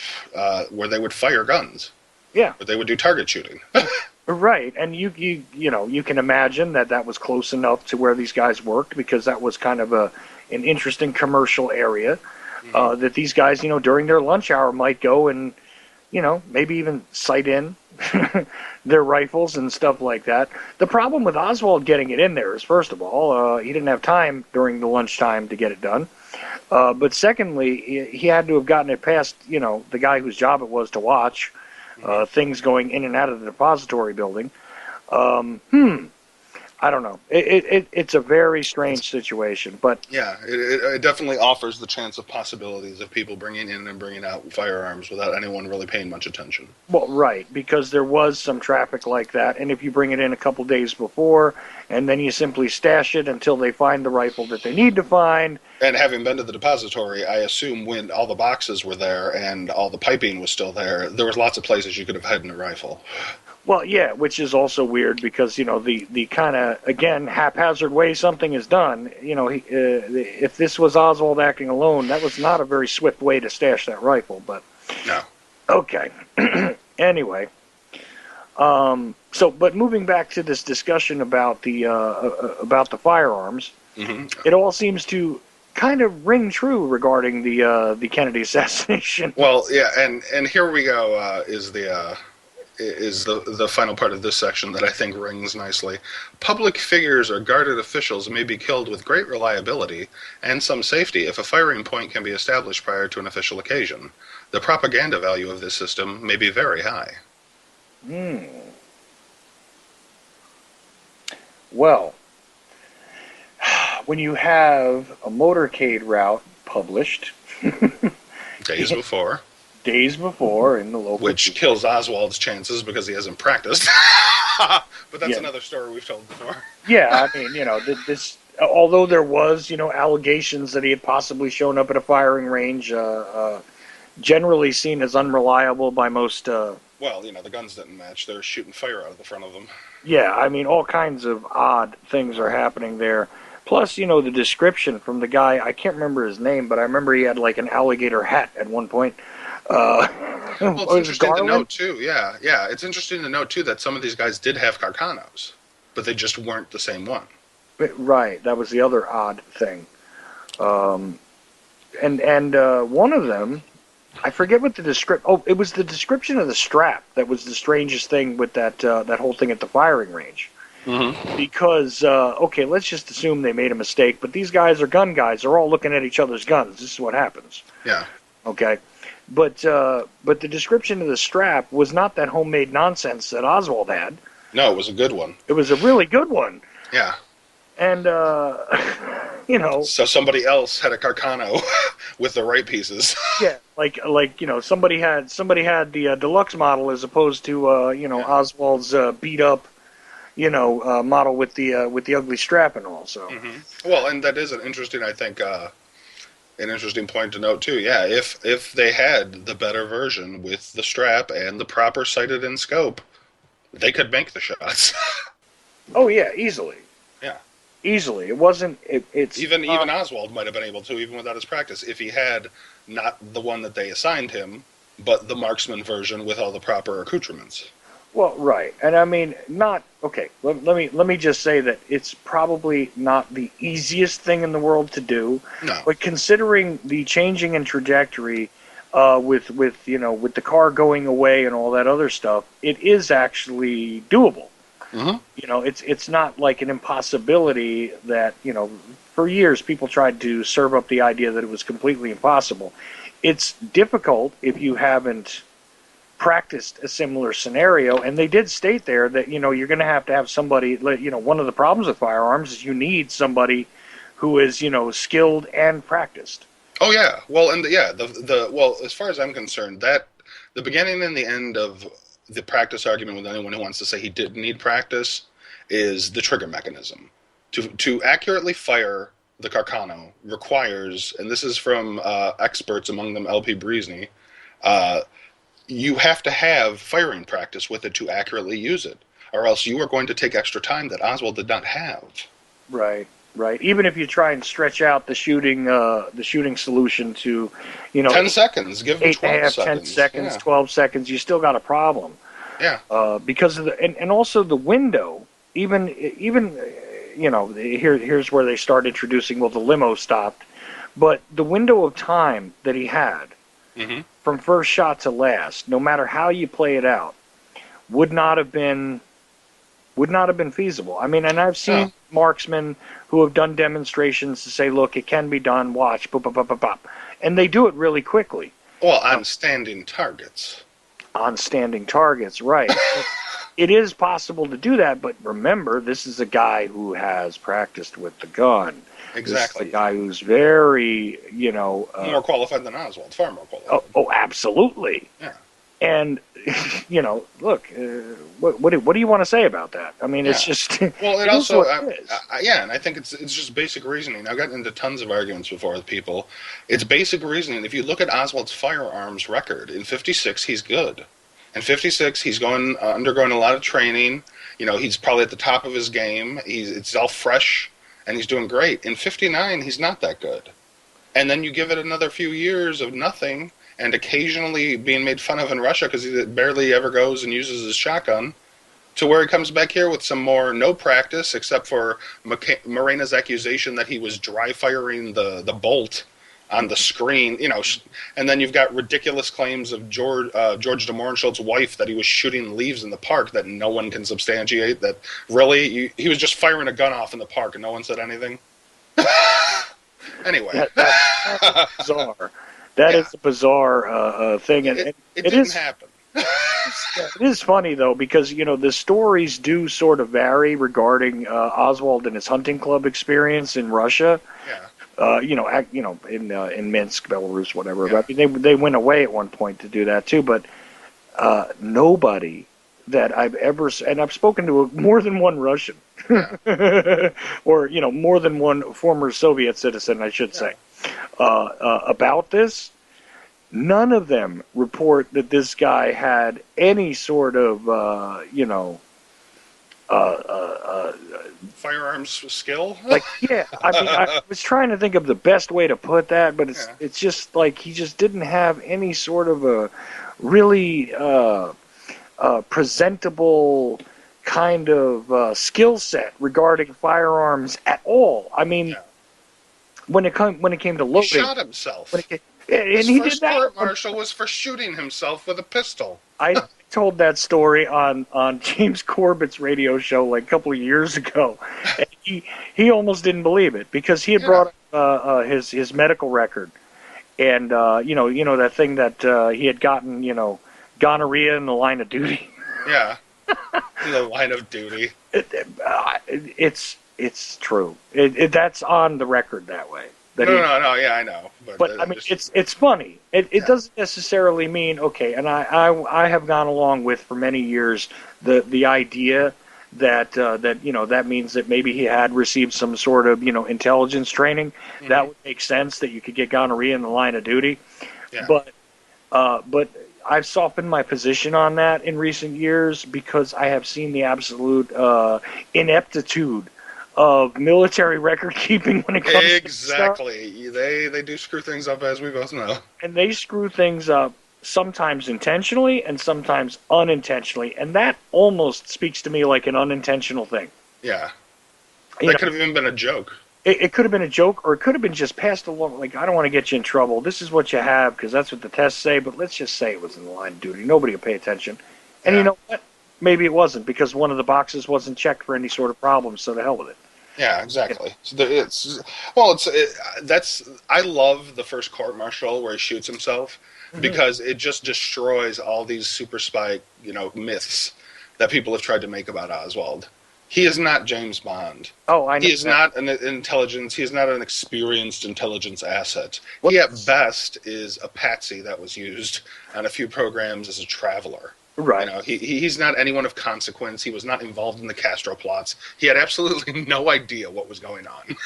where they would fire guns. Yeah, where they would do target shooting. Right, and you can imagine that was close enough to where these guys worked, because that was kind of an interesting commercial area. That these guys, during their lunch hour might go and, maybe even sight in their rifles and stuff like that. The problem with Oswald getting it in there is, first of all, he didn't have time during the lunchtime to get it done. But secondly, he had to have gotten it past, the guy whose job it was to watch. Things going in and out of the depository building. I don't know. It's a very strange situation, but yeah, it definitely offers the chance of possibilities of people bringing in and bringing out firearms without anyone really paying much attention. Well, right, because there was some traffic like that, and if you bring it in a couple days before, and then you simply stash it until they find the rifle that they need to find. And having been to the depository, I assume when all the boxes were there and all the piping was still there, there was lots of places you could have hidden a rifle. Well, yeah, which is also weird, because the kind of, again, haphazard way something is done. If this was Oswald acting alone, that was not a very swift way to stash that rifle. But no. Okay. Anyway, but moving back to this discussion about the firearms, it all seems to kind of ring true regarding the Kennedy assassination. Well, yeah, and here we go. Is the final part of this section that I think rings nicely. Public figures or guarded officials may be killed with great reliability and some safety if a firing point can be established prior to an official occasion. The propaganda value of this system may be very high. Well, when you have a motorcade route published Days before in the local, which kills Oswald's chances because he hasn't practiced. But that's another story we've told before. Yeah, I mean, this. Although there was, allegations that he had possibly shown up at a firing range, generally seen as unreliable by most. Well, the guns didn't match. They were shooting fire out of the front of them. Yeah, I mean, all kinds of odd things are happening there. Plus, the description from the guy, I can't remember his name, but I remember he had like an alligator hat at one point. Well, it's interesting to note, too. Yeah. It's interesting to note, too, that some of these guys did have Carcanos, but they just weren't the same one. Right. That was the other odd thing. And one of them, I forget what the description... Oh, it was the description of the strap that was the strangest thing with that whole thing at the firing range. Mm-hmm. because okay, let's just assume they made a mistake, but these guys are gun guys. They're all looking at each other's guns. This is what happens. Yeah. Okay, but the description of the strap was not that homemade nonsense that Oswald had. No, it was a good one. It was a really good one, Yeah. and you know, So somebody else had a Carcano with the right pieces. yeah, like you know, somebody had the deluxe model as opposed to you know, Yeah. Oswald's beat up, you know, model with the ugly strap and all. So Well, and that is an interesting, I think, an interesting point to note too. Yeah, if they had the better version with the strap and the proper sighted in scope, they could make the shots. oh yeah, easily. Yeah. Easily, it wasn't. It's Even Oswald might have been able to, even without his practice, if he had not the one that they assigned him, but the marksman version with all the proper accoutrements. well, right, and I mean, not okay. Let me just say that it's probably not the easiest thing in the world to do, No. but considering the changing in trajectory, with you know, with the car going away and all that other stuff, it is actually doable. Mm-hmm. You know, it's not like an impossibility that, you know, for years people tried to serve up the idea that it was completely impossible. It's difficult if you haven't practiced a similar scenario, and they did state there that, you know, you're going to have somebody, you know, one of the problems with firearms is you need somebody who is, you know, skilled and practiced. Oh yeah. Well, and the well, as far as I'm concerned, that the beginning and the end of the practice argument with anyone who wants to say he didn't need practice is the trigger mechanism. To accurately fire the Carcano requires, and this is from experts, among them LP Breesney, you have to have firing practice with it to accurately use it, or else you are going to take extra time that Oswald did not have. Right, right. Even if you try and stretch out the shooting solution to, you know, 10 seconds, give them 12 10 seconds. seconds, Yeah. 12 seconds, you still got a problem. Yeah. Because of and also the window, even you know, here's where they start introducing, well, the limo stopped, but the window of time that he had Mm-hmm. from first shot to last, no matter how you play it out, would not have been feasible. I mean, and I've seen marksmen who have done demonstrations to say, look, it can be done, watch, bop, bop, bop, bop, bop. And they do it really quickly. Well, on standing targets. On standing targets, right. It is possible to do that, but remember, this is a guy who has practiced with the gun. Exactly. This is a guy who's very, you know... more qualified than Oswald, far more qualified. Oh, absolutely. Yeah. And, you know, look, what do you want to say about that? I mean, it's just... Well, it is also... what it is. yeah, and I think it's just basic reasoning. I've gotten into tons of arguments before with people. It's basic reasoning. If you look at Oswald's firearms record, in 56, he's good. In 56, he's undergoing a lot of training. You know, he's probably at the top of his game. It's all fresh, and he's doing great. In 59, he's not that good. And then you give it another few years of nothing, and occasionally being made fun of in Russia because he barely ever goes and uses his shotgun, to where he comes back here with some more no practice, except for Morena's accusation that he was dry firing the bolt on the screen, you know, and then you've got ridiculous claims of George de Mohrenschildt's wife that he was shooting leaves in the park that no one can substantiate. That really, he was just firing a gun off in the park and no one said anything. Anyway, that's bizarre. That is a bizarre thing, and it didn't happen. It is funny though, because, you know, the stories do sort of vary regarding Oswald and his hunting club experience in Russia. Yeah. You know, in Minsk, Belarus, whatever. Yeah. I mean, they went away at one point to do that too. But nobody that I've ever, and I've spoken to more than one Russian, or, you know, more than one former Soviet citizen, I should say, about this. None of them report that this guy had any sort of, you know, firearms skill. Like, yeah, I mean, I was trying to think of the best way to put that, but it's just like he just didn't have any sort of a really presentable kind of skill set regarding firearms at all. I mean, when it came to loading, He shot himself. and His he first did that. court martial was for shooting himself with a pistol. I told that story on James Corbett's radio show like a couple of years ago. And he almost didn't believe it because he had Yeah. brought up his medical record, and you know that thing that he had gotten, gonorrhea in the line of duty. Yeah. The line of duty. It's true. That's on the record that way. No. Yeah, I know. But I mean, it's funny. It doesn't necessarily mean okay. And I have gone along with for many years the idea that that means that maybe he had received some sort of intelligence training. Mm-hmm. That would make sense that you could get gonorrhea in the line of duty. Yeah. But I've softened my position on that in recent years because I have seen the absolute ineptitude of military record keeping when it comes to exactly. They do screw things up, as we both know. And they screw things up sometimes intentionally and sometimes unintentionally, and that almost speaks to me like an unintentional thing. Yeah. That could have even been a joke. It could have been a joke, or it could have been just passed along. Like, I don't want to get you in trouble. This is what you have because that's what the tests say. But let's just say it was in the line of duty. Nobody will pay attention. And you know what? Maybe it wasn't because one of the boxes wasn't checked for any sort of problem. So the hell with it. Yeah, exactly. So I love the first court martial where he shoots himself because it just destroys all these super spy myths that people have tried to make about Oswald. He is not James Bond. Oh, I know. He is not an intelligence. He is not an experienced intelligence asset. He at best is a patsy that was used on a few programs as a traveler. Right. He's not anyone of consequence. He was not involved in the Castro plots. He had absolutely no idea what was going on.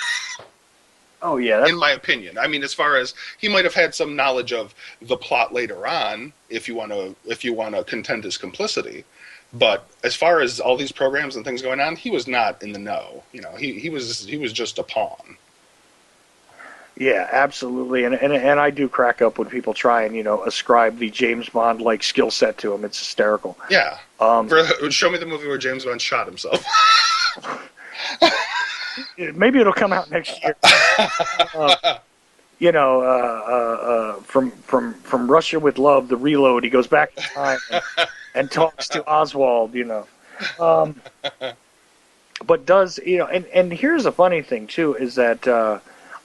Oh yeah. In my opinion, I mean, as far as he might have had some knowledge of the plot later on, if you want to contend his complicity. But as far as all these programs and things going on, he was not in the know. He was just a pawn. Yeah, absolutely. And I do crack up when people try and ascribe the James Bond like skill set to him. It's hysterical. Yeah. Show me the movie where James Bond shot himself. Maybe it'll come out next year. From Russia with Love, the Reload. He goes back in time and talks to Oswald. But does and here's a funny thing too is that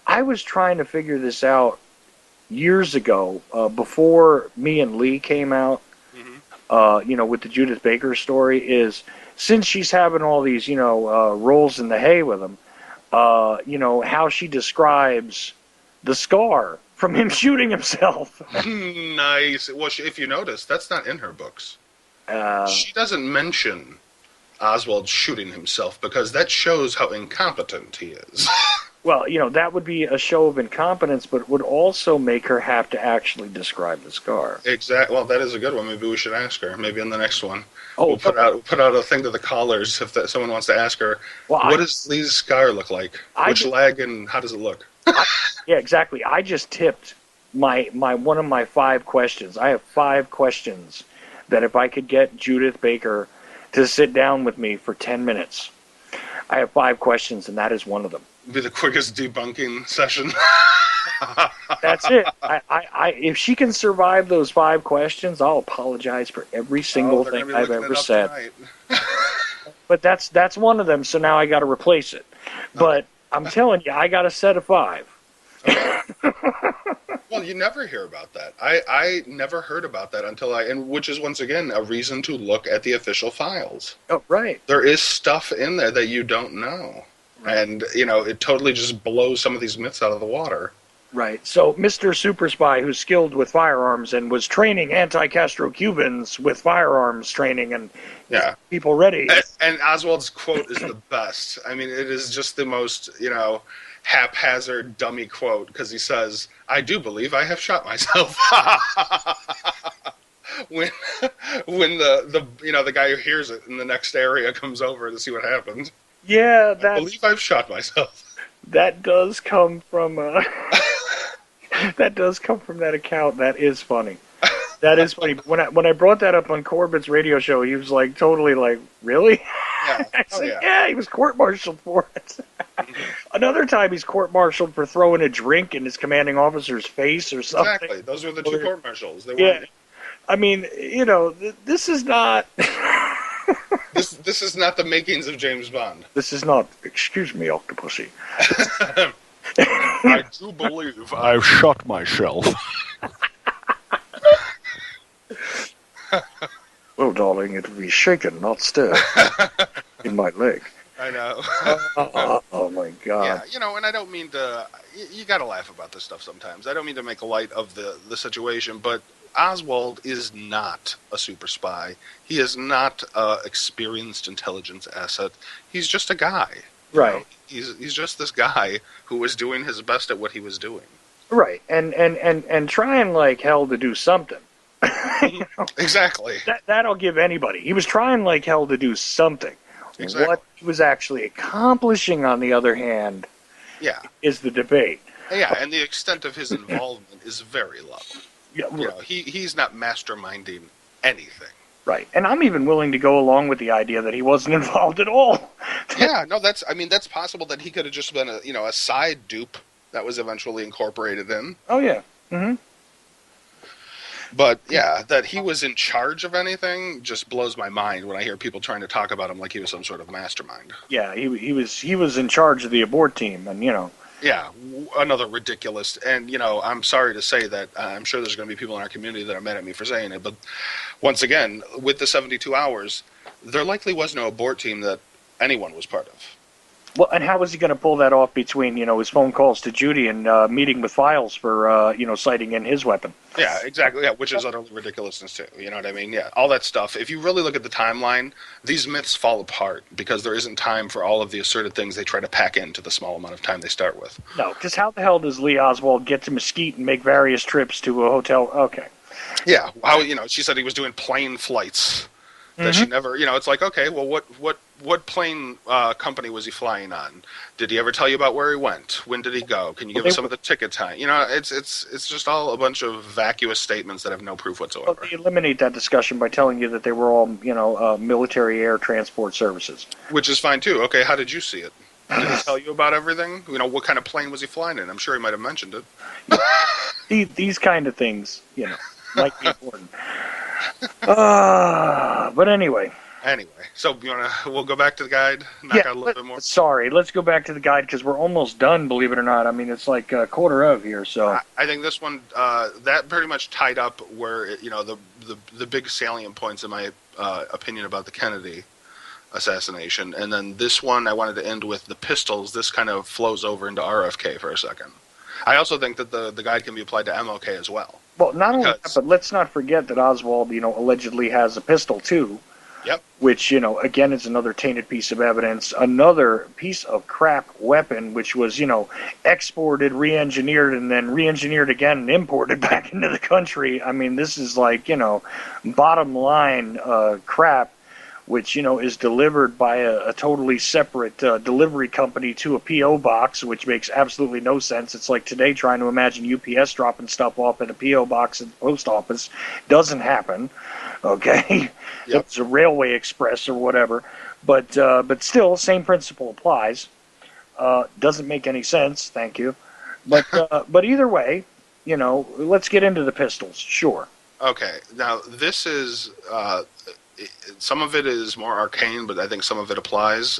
I was trying to figure this out years ago before me and Lee came out. With the Judith Baker story is since she's having all these rolls in the hay with him, how she describes the scar from him shooting himself. Nice. Well, if you notice, that's not in her books. She doesn't mention Oswald shooting himself because that shows how incompetent he is. Well, that would be a show of incompetence, but it would also make her have to actually describe the scar. Exactly. Well, that is a good one. Maybe we should ask her. Maybe in the next one. Oh, we'll put out a thing to the callers if someone wants to ask her. What does Lee's scar look like? Which leg and how does it look? Yeah, exactly. I just tipped my one of my 5 questions. I have 5 questions that if I could get Judith Baker to sit down with me for 10 minutes, I have 5 questions, and that is one of them. Be the quickest debunking session. That's it. I if she can survive those 5 questions, I'll apologize for every single thing I've ever said. But that's one of them. So now I got to replace it. But I'm telling you, I got a set of 5. Okay. Well, you never hear about that. I never heard about that until which is once again a reason to look at the official files. Oh, right. There is stuff in there that you don't know. Right. And, it totally just blows some of these myths out of the water. Right. So Mr. Super Spy, who's skilled with firearms and was training anti-Castro Cubans with firearms training and people ready. And Oswald's quote is the best. I mean, it is just the most, haphazard dummy quote because he says, "I do believe I have shot myself." when the guy who hears it in the next area comes over to see what happens. Yeah, I believe I've shot myself. That does come from that account. That is funny. That is funny. When I brought that up on Corbett's radio show, he was like totally like, really? Yeah. I said, yeah, he was court-martialed for it. Another time he's court-martialed for throwing a drink in his commanding officer's face or something. Exactly. Those were the 2 court-martials. They weren't. I mean, this is not. This is not the makings of James Bond. This is not. Excuse me, Octopussy. I do believe I've shot myself. Well, darling, it will be shaken, not stirred, in my leg. I know. Oh my God. Yeah, and I don't mean to. You got to laugh about this stuff sometimes. I don't mean to make light of the situation, but Oswald is not a super spy. He is not an experienced intelligence asset. He's just a guy. Right. He's just this guy who was doing his best at what he was doing. Right. And trying like hell to do something. Exactly. That'll give anybody. He was trying like hell to do something. Exactly. What he was actually accomplishing, on the other hand, is the debate. Yeah, and the extent of his involvement is very low. Yeah, he's not masterminding anything. Right, and I'm even willing to go along with the idea that he wasn't involved at all. Yeah, no, that's possible that he could have just been a side dupe that was eventually incorporated in. Oh yeah. Mm-hmm. But yeah, that he was in charge of anything just blows my mind when I hear people trying to talk about him like he was some sort of mastermind. Yeah, he was in charge of the abort team, and Yeah, another ridiculous. And I'm sorry to say that I'm sure there's going to be people in our community that are mad at me for saying it, but once again, with the 72 hours, there likely was no abort team that anyone was part of. Well, and how was he going to pull that off between his phone calls to Judy and meeting with Files for citing in his weapon? Yeah, exactly. Yeah, which is utterly ridiculousness too. You know what I mean? Yeah, all that stuff. If you really look at the timeline, these myths fall apart because there isn't time for all of the asserted things they try to pack into the small amount of time they start with. No, because how the hell does Lee Oswald get to Mesquite and make various trips to a hotel? Okay. Yeah, how she said he was doing plane flights. That she never, it's like, okay, well, what plane company was he flying on? Did he ever tell you about where he went? When did he go? Can you give us some of the ticket time? It's just all a bunch of vacuous statements that have no proof whatsoever. Well, they eliminate that discussion by telling you that they were all, military air transport services. Which is fine too. Okay, how did you see it? Did he tell you about everything? What kind of plane was he flying in? I'm sure he might have mentioned it. These kind of things, might be important. But anyway. Anyway, so we'll go back to the guide, knock out a little bit more? Sorry, let's go back to the guide because we're almost done, believe it or not. I mean, it's like a quarter of here, so. I think this one, that pretty much tied up where, the big salient points in my opinion about the Kennedy assassination. And then this one, I wanted to end with the pistols. This kind of flows over into RFK for a second. I also think that the guide can be applied to MLK as well. Well, not only that, but let's not forget that Oswald, allegedly has a pistol, too. Yep. Which, again, is another tainted piece of evidence. Another piece of crap weapon, which was, exported, re-engineered, and then re-engineered again and imported back into the country. I mean, this is like, bottom line crap, which, is delivered by a totally separate delivery company to a P.O. box, which makes absolutely no sense. It's like today trying to imagine UPS dropping stuff off in a P.O. box at the post office. Doesn't happen. Okay? Yep. It's a railway express or whatever. But still, same principle applies. Doesn't make any sense, thank you. But but either way, let's get into the pistols, sure. Okay. Now, this is... some of it is more arcane, but I think some of it applies.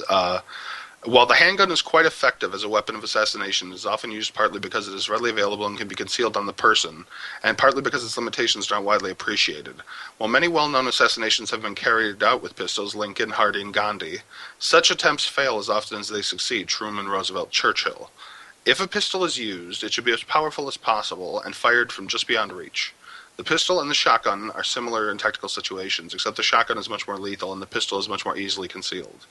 While the handgun is quite effective as a weapon of assassination, it is often used partly because it is readily available and can be concealed on the person, and partly because its limitations are not widely appreciated. While many well-known assassinations have been carried out with pistols, Lincoln, Harding, Gandhi, such attempts fail as often as they succeed, Truman, Roosevelt, Churchill. If a pistol is used, it should be as powerful as possible and fired from just beyond reach. The pistol and the shotgun are similar in tactical situations, except the shotgun is much more lethal and the pistol is much more easily concealed.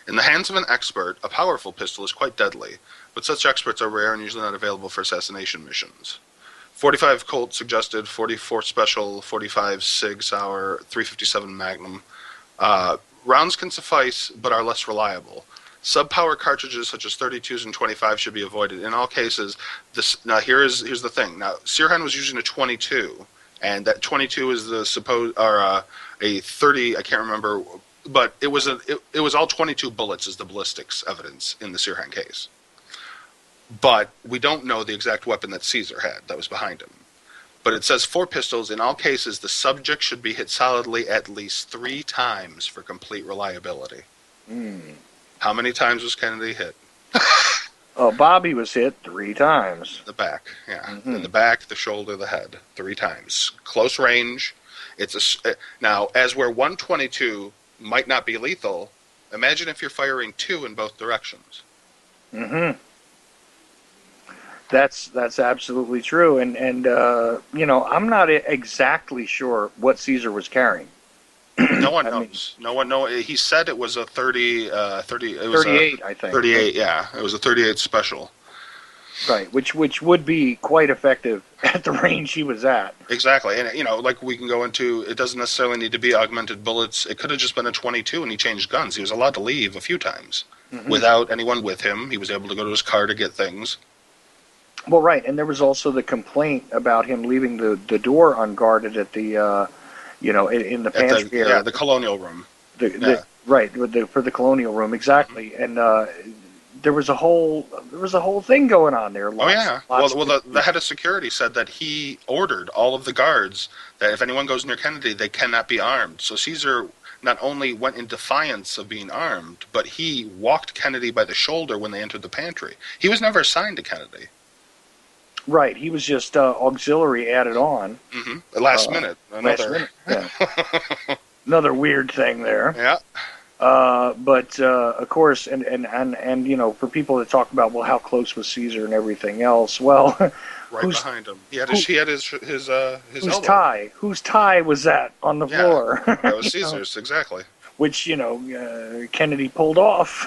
In the hands of an expert, a powerful pistol is quite deadly, but such experts are rare and usually not available for assassination missions. 45 Colt suggested, 44 Special, 45 Sig Sauer, 357 Magnum. Rounds can suffice, but are less reliable. Sub-power cartridges such as 32s and 25 should be avoided. In all cases, here's the thing. Now, Sirhan was using a 22, and that 22 is a 30. I can't remember, but it was all 22 bullets as the ballistics evidence in the Sirhan case. But we don't know the exact weapon that Caesar had that was behind him. But it says 4 pistols. In all cases, the subject should be hit solidly at least 3 times for complete reliability. Mm. How many times was Kennedy hit? Oh, Bobby was hit 3 times. The back, yeah. Mm-hmm. In the back, the shoulder, the head. 3 times. Close range. Now, as where 122 might not be lethal, imagine if you're firing 2 in both directions. Mm-hmm. That's absolutely true, and I'm not exactly sure what Caesar was carrying. No one I mean, knows. No one knows. He said it was a 30. It was 38, a I think. 38. Yeah, it was a 38 special. Right, which would be quite effective at the range he was at. Exactly, and like we can go into, it doesn't necessarily need to be augmented bullets. It could have just been a 22, and he changed guns. He was allowed to leave a few times without anyone with him. He was able to go to his car to get things. Well, right, and there was also the complaint about him leaving the door unguarded at the, in the pantry area. Yeah, the colonial room. Right, for the colonial room, exactly. And there was a whole thing going on there. Well, the head of security said that he ordered all of the guards that if anyone goes near Kennedy, they cannot be armed. So Caesar not only went in defiance of being armed, but he walked Kennedy by the shoulder when they entered the pantry. He was never assigned to Kennedy. Right, he was just auxiliary added on. Mm-hmm. Last minute. Yeah. Another weird thing there. Yeah. But of course, and for people that talk about, well, how close was Caesar and everything else? Well, right behind him. He had his whose elbow. Whose tie was that on the floor? That was Caesar's, exactly. Which Kennedy pulled off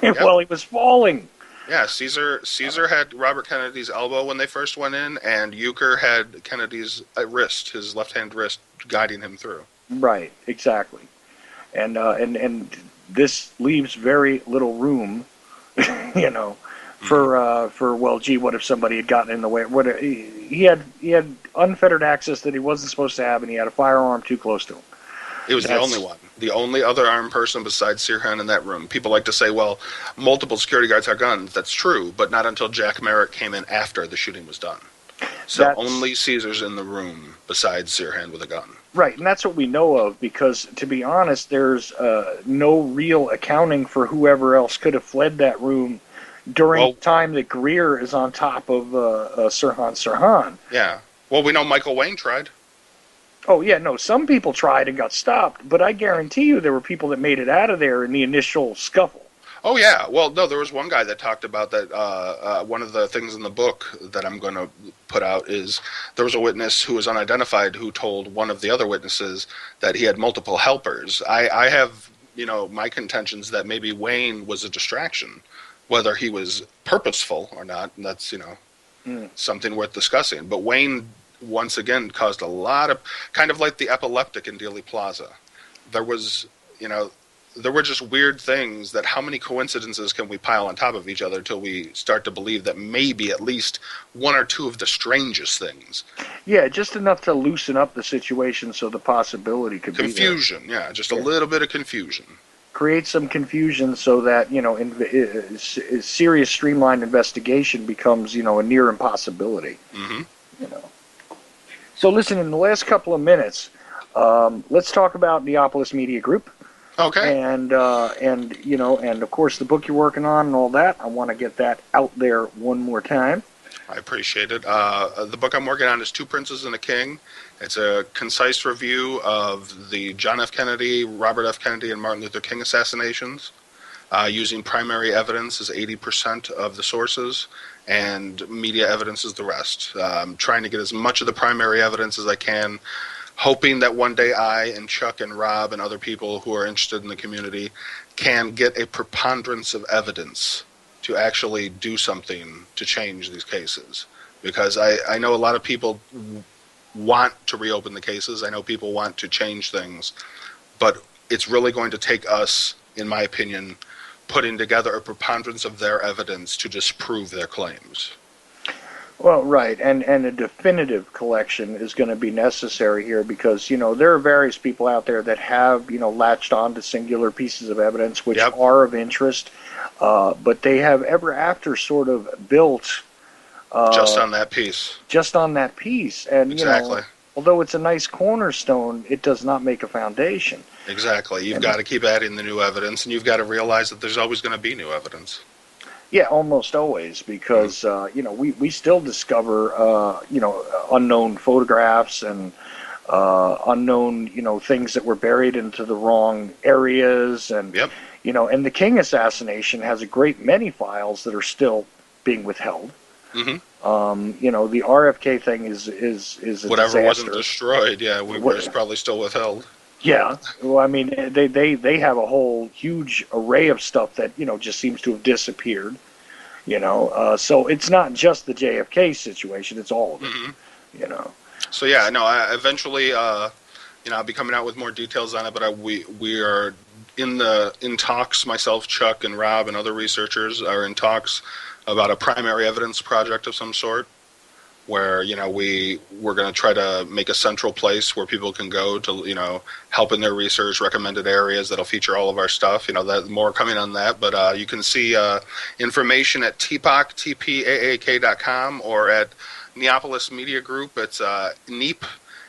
while he was falling. Yeah, Caesar had Robert Kennedy's elbow when they first went in, and Euchre had Kennedy's wrist, his left-hand wrist, guiding him through. Right, exactly. And this leaves very little room, for well, gee, what if somebody had gotten in the way? He had unfettered access that he wasn't supposed to have, and he had a firearm too close to him. It was the only one. The only other armed person besides Sirhan in that room. People like to say, well, multiple security guards have guns. That's true, but not until Jack Merritt came in after the shooting was done. So only Caesar's in the room besides Sirhan with a gun. Right, and that's what we know of because, to be honest, there's no real accounting for whoever else could have fled that room during the time that Greer is on top of Sirhan. Yeah. Well, we know Michael Wayne tried. Oh, yeah, no, some people tried and got stopped, but I guarantee you there were people that made it out of there in the initial scuffle. Oh, yeah. Well, no, there was one guy that talked about that. One of the things in the book that I'm going to put out is there was a witness who was unidentified who told one of the other witnesses that he had multiple helpers. I have, my contentions that maybe Wayne was a distraction, whether he was purposeful or not, and that's, something worth discussing. But Wayne, once again, caused a lot of, kind of like the epileptic in Dealey Plaza. There was, there were just weird things that how many coincidences can we pile on top of each other until we start to believe that maybe at least one or two of the strangest things. Yeah, just enough to loosen up the situation so the possibility could be there. Confusion, yeah, just a little bit of confusion. Create some confusion so that, serious streamlined investigation becomes, a near impossibility. Mm-hmm. So listen, in the last couple of minutes, let's talk about Neapolis Media Group. Okay. And of course the book you're working on and all that. I want to get that out there one more time. I appreciate it. The book I'm working on is Two Princes and a King. It's a concise review of the John F. Kennedy, Robert F. Kennedy, and Martin Luther King assassinations, using primary evidence as 80% of the sources, and media evidence is the rest. Trying to get as much of the primary evidence as I can, hoping that one day I and Chuck and Rob and other people who are interested in the community can get a preponderance of evidence to actually do something to change these cases. Because I know a lot of people want to reopen the cases. I know people want to change things. But it's really going to take us, in my opinion, putting together a preponderance of their evidence to disprove their claims. Well, right, and a definitive collection is going to be necessary here because, there are various people out there that have, latched on to singular pieces of evidence which are of interest, but they have ever after sort of built Just on that piece. Just on that piece. And, Exactly. although it's a nice cornerstone, it does not make a foundation. Exactly. You've got to keep adding the new evidence, and you've got to realize that there's always going to be new evidence. Yeah, almost always, because we still discover unknown photographs and unknown things that were buried into the wrong areas, and Yep. and the King assassination has a great many files that are still being withheld. Mm-hmm. The RFK thing is a Whatever disaster. wasn't destroyed, yeah, was probably still withheld. Yeah, well, I mean, they have a whole huge array of stuff that just seems to have disappeared. So it's not just the JFK situation; it's all of it. Mm-hmm. So yeah, no, eventually, I'll be coming out with more details on it. But we are in talks. Myself, Chuck, and Rob, and other researchers are in talks about a primary evidence project of some sort, where we're going to try to make a central place where people can go to help in their research, recommended areas that'll feature all of our stuff. That more coming on that, but you can see information at tpaak.com or at Neapolis Media Group. It's NEAP,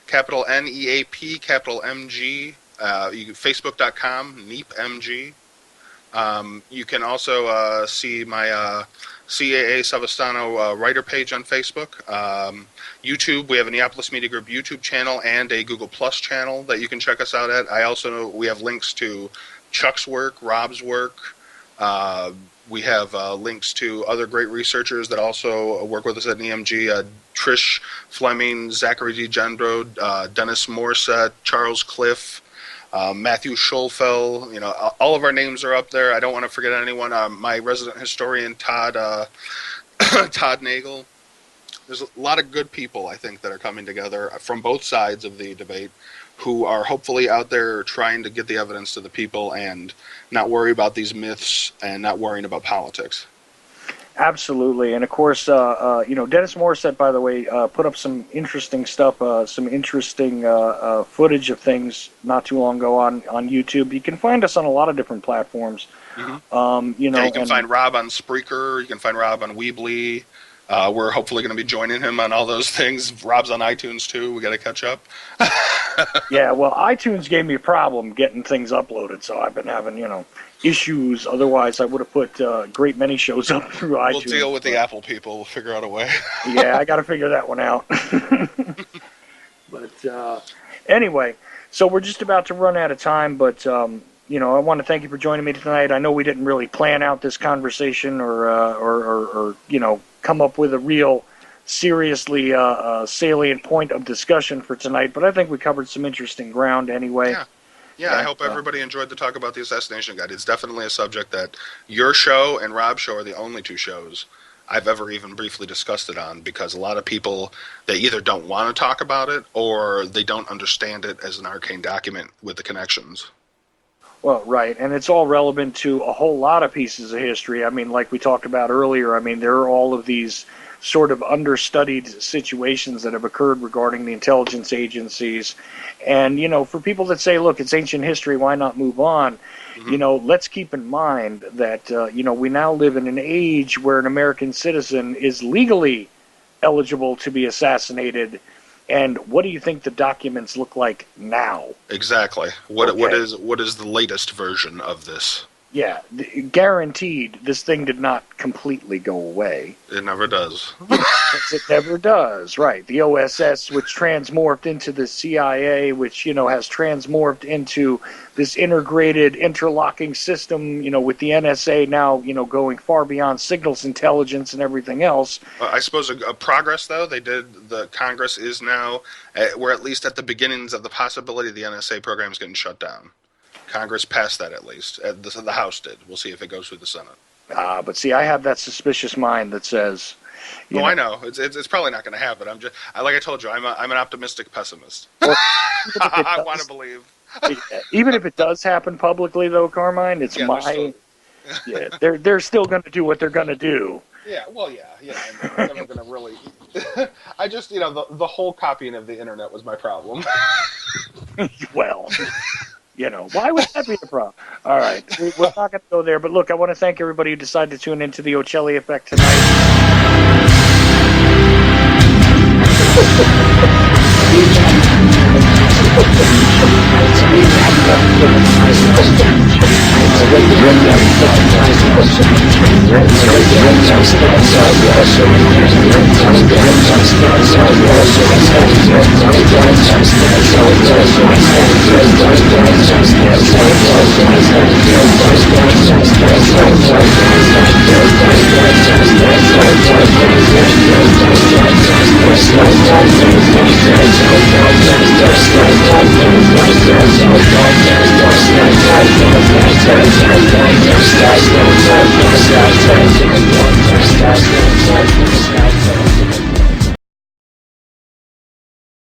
capital NEAP, capital MG. Facebook.com, NEAPMG. You can also see my CAA Savastano writer page on Facebook. YouTube, we have a Neapolis Media Group YouTube channel and a Google Plus channel that you can check us out at. We have links to Chuck's work, Rob's work. We have links to other great researchers that also work with us at NEMG. Trish Fleming, Zachary DeGendro, Dennis Morset, Charles Cliff, Matthew Schulfel, all of our names are up there. I don't want to forget anyone. My resident historian, Todd Nagel. There's a lot of good people, I think, that are coming together from both sides of the debate who are hopefully out there trying to get the evidence to the people and not worry about these myths and not worrying about politics. Absolutely, and of course, Dennis Morissette, by the way, put up some interesting stuff, some interesting footage of things not too long ago on YouTube. You can find us on a lot of different platforms. Mm-hmm. You can find Rob on Spreaker. You can find Rob on Weebly. We're hopefully going to be joining him on all those things. Rob's on iTunes too. We got to catch up. Yeah, well, iTunes gave me a problem getting things uploaded, so I've been having issues. Otherwise, I would have put a great many shows up through iTunes. We'll deal with the Apple people. We'll figure out a way. Yeah, I got to figure that one out. But anyway, so we're just about to run out of time, but I want to thank you for joining me tonight. I know we didn't really plan out this conversation or come up with a real seriously salient point of discussion for tonight, but I think we covered some interesting ground anyway. Yeah, I hope everybody enjoyed the talk about the assassination guide. It's definitely a subject that your show and Rob's show are the only two shows I've ever even briefly discussed it on, because a lot of people, they either don't want to talk about it or they don't understand it as an arcane document with the connections. Well, right, and it's all relevant to a whole lot of pieces of history. I mean, like we talked about earlier, there are all of these sort of understudied situations that have occurred regarding the intelligence agencies. And, for people that say, look, it's ancient history, why not move on? Mm-hmm. Let's keep in mind that, we now live in an age where an American citizen is legally eligible to be assassanated. And what do you think the documents look like now? Exactly. What is the latest version of this? Yeah, guaranteed this thing did not completely go away. It never does. It never does, right. The OSS, which transmorphed into the CIA, which, has transmorphed into this integrated, interlocking system, with the NSA now, going far beyond signals intelligence and everything else. I suppose a progress, though, the Congress is now, we're at least at the beginnings of the possibility of the NSA program is getting shut down. Congress passed that, at least. The House did. We'll see if it goes through the Senate. But see, I have that suspicious mind that says... I know. It's probably not going to happen. Like I told you, I'm an optimistic pessimist. Well, I want to believe. Even if it does happen publicly, though, Carmine, it's they're still going to do what they're going to do. Yeah, well, yeah. I'm never going to really... I just, the whole copying of the internet was my problem. Well... why would that be a problem? All right, we're not going to go there. But look, I want to thank everybody who decided to tune into the Ochelli Effect tonight.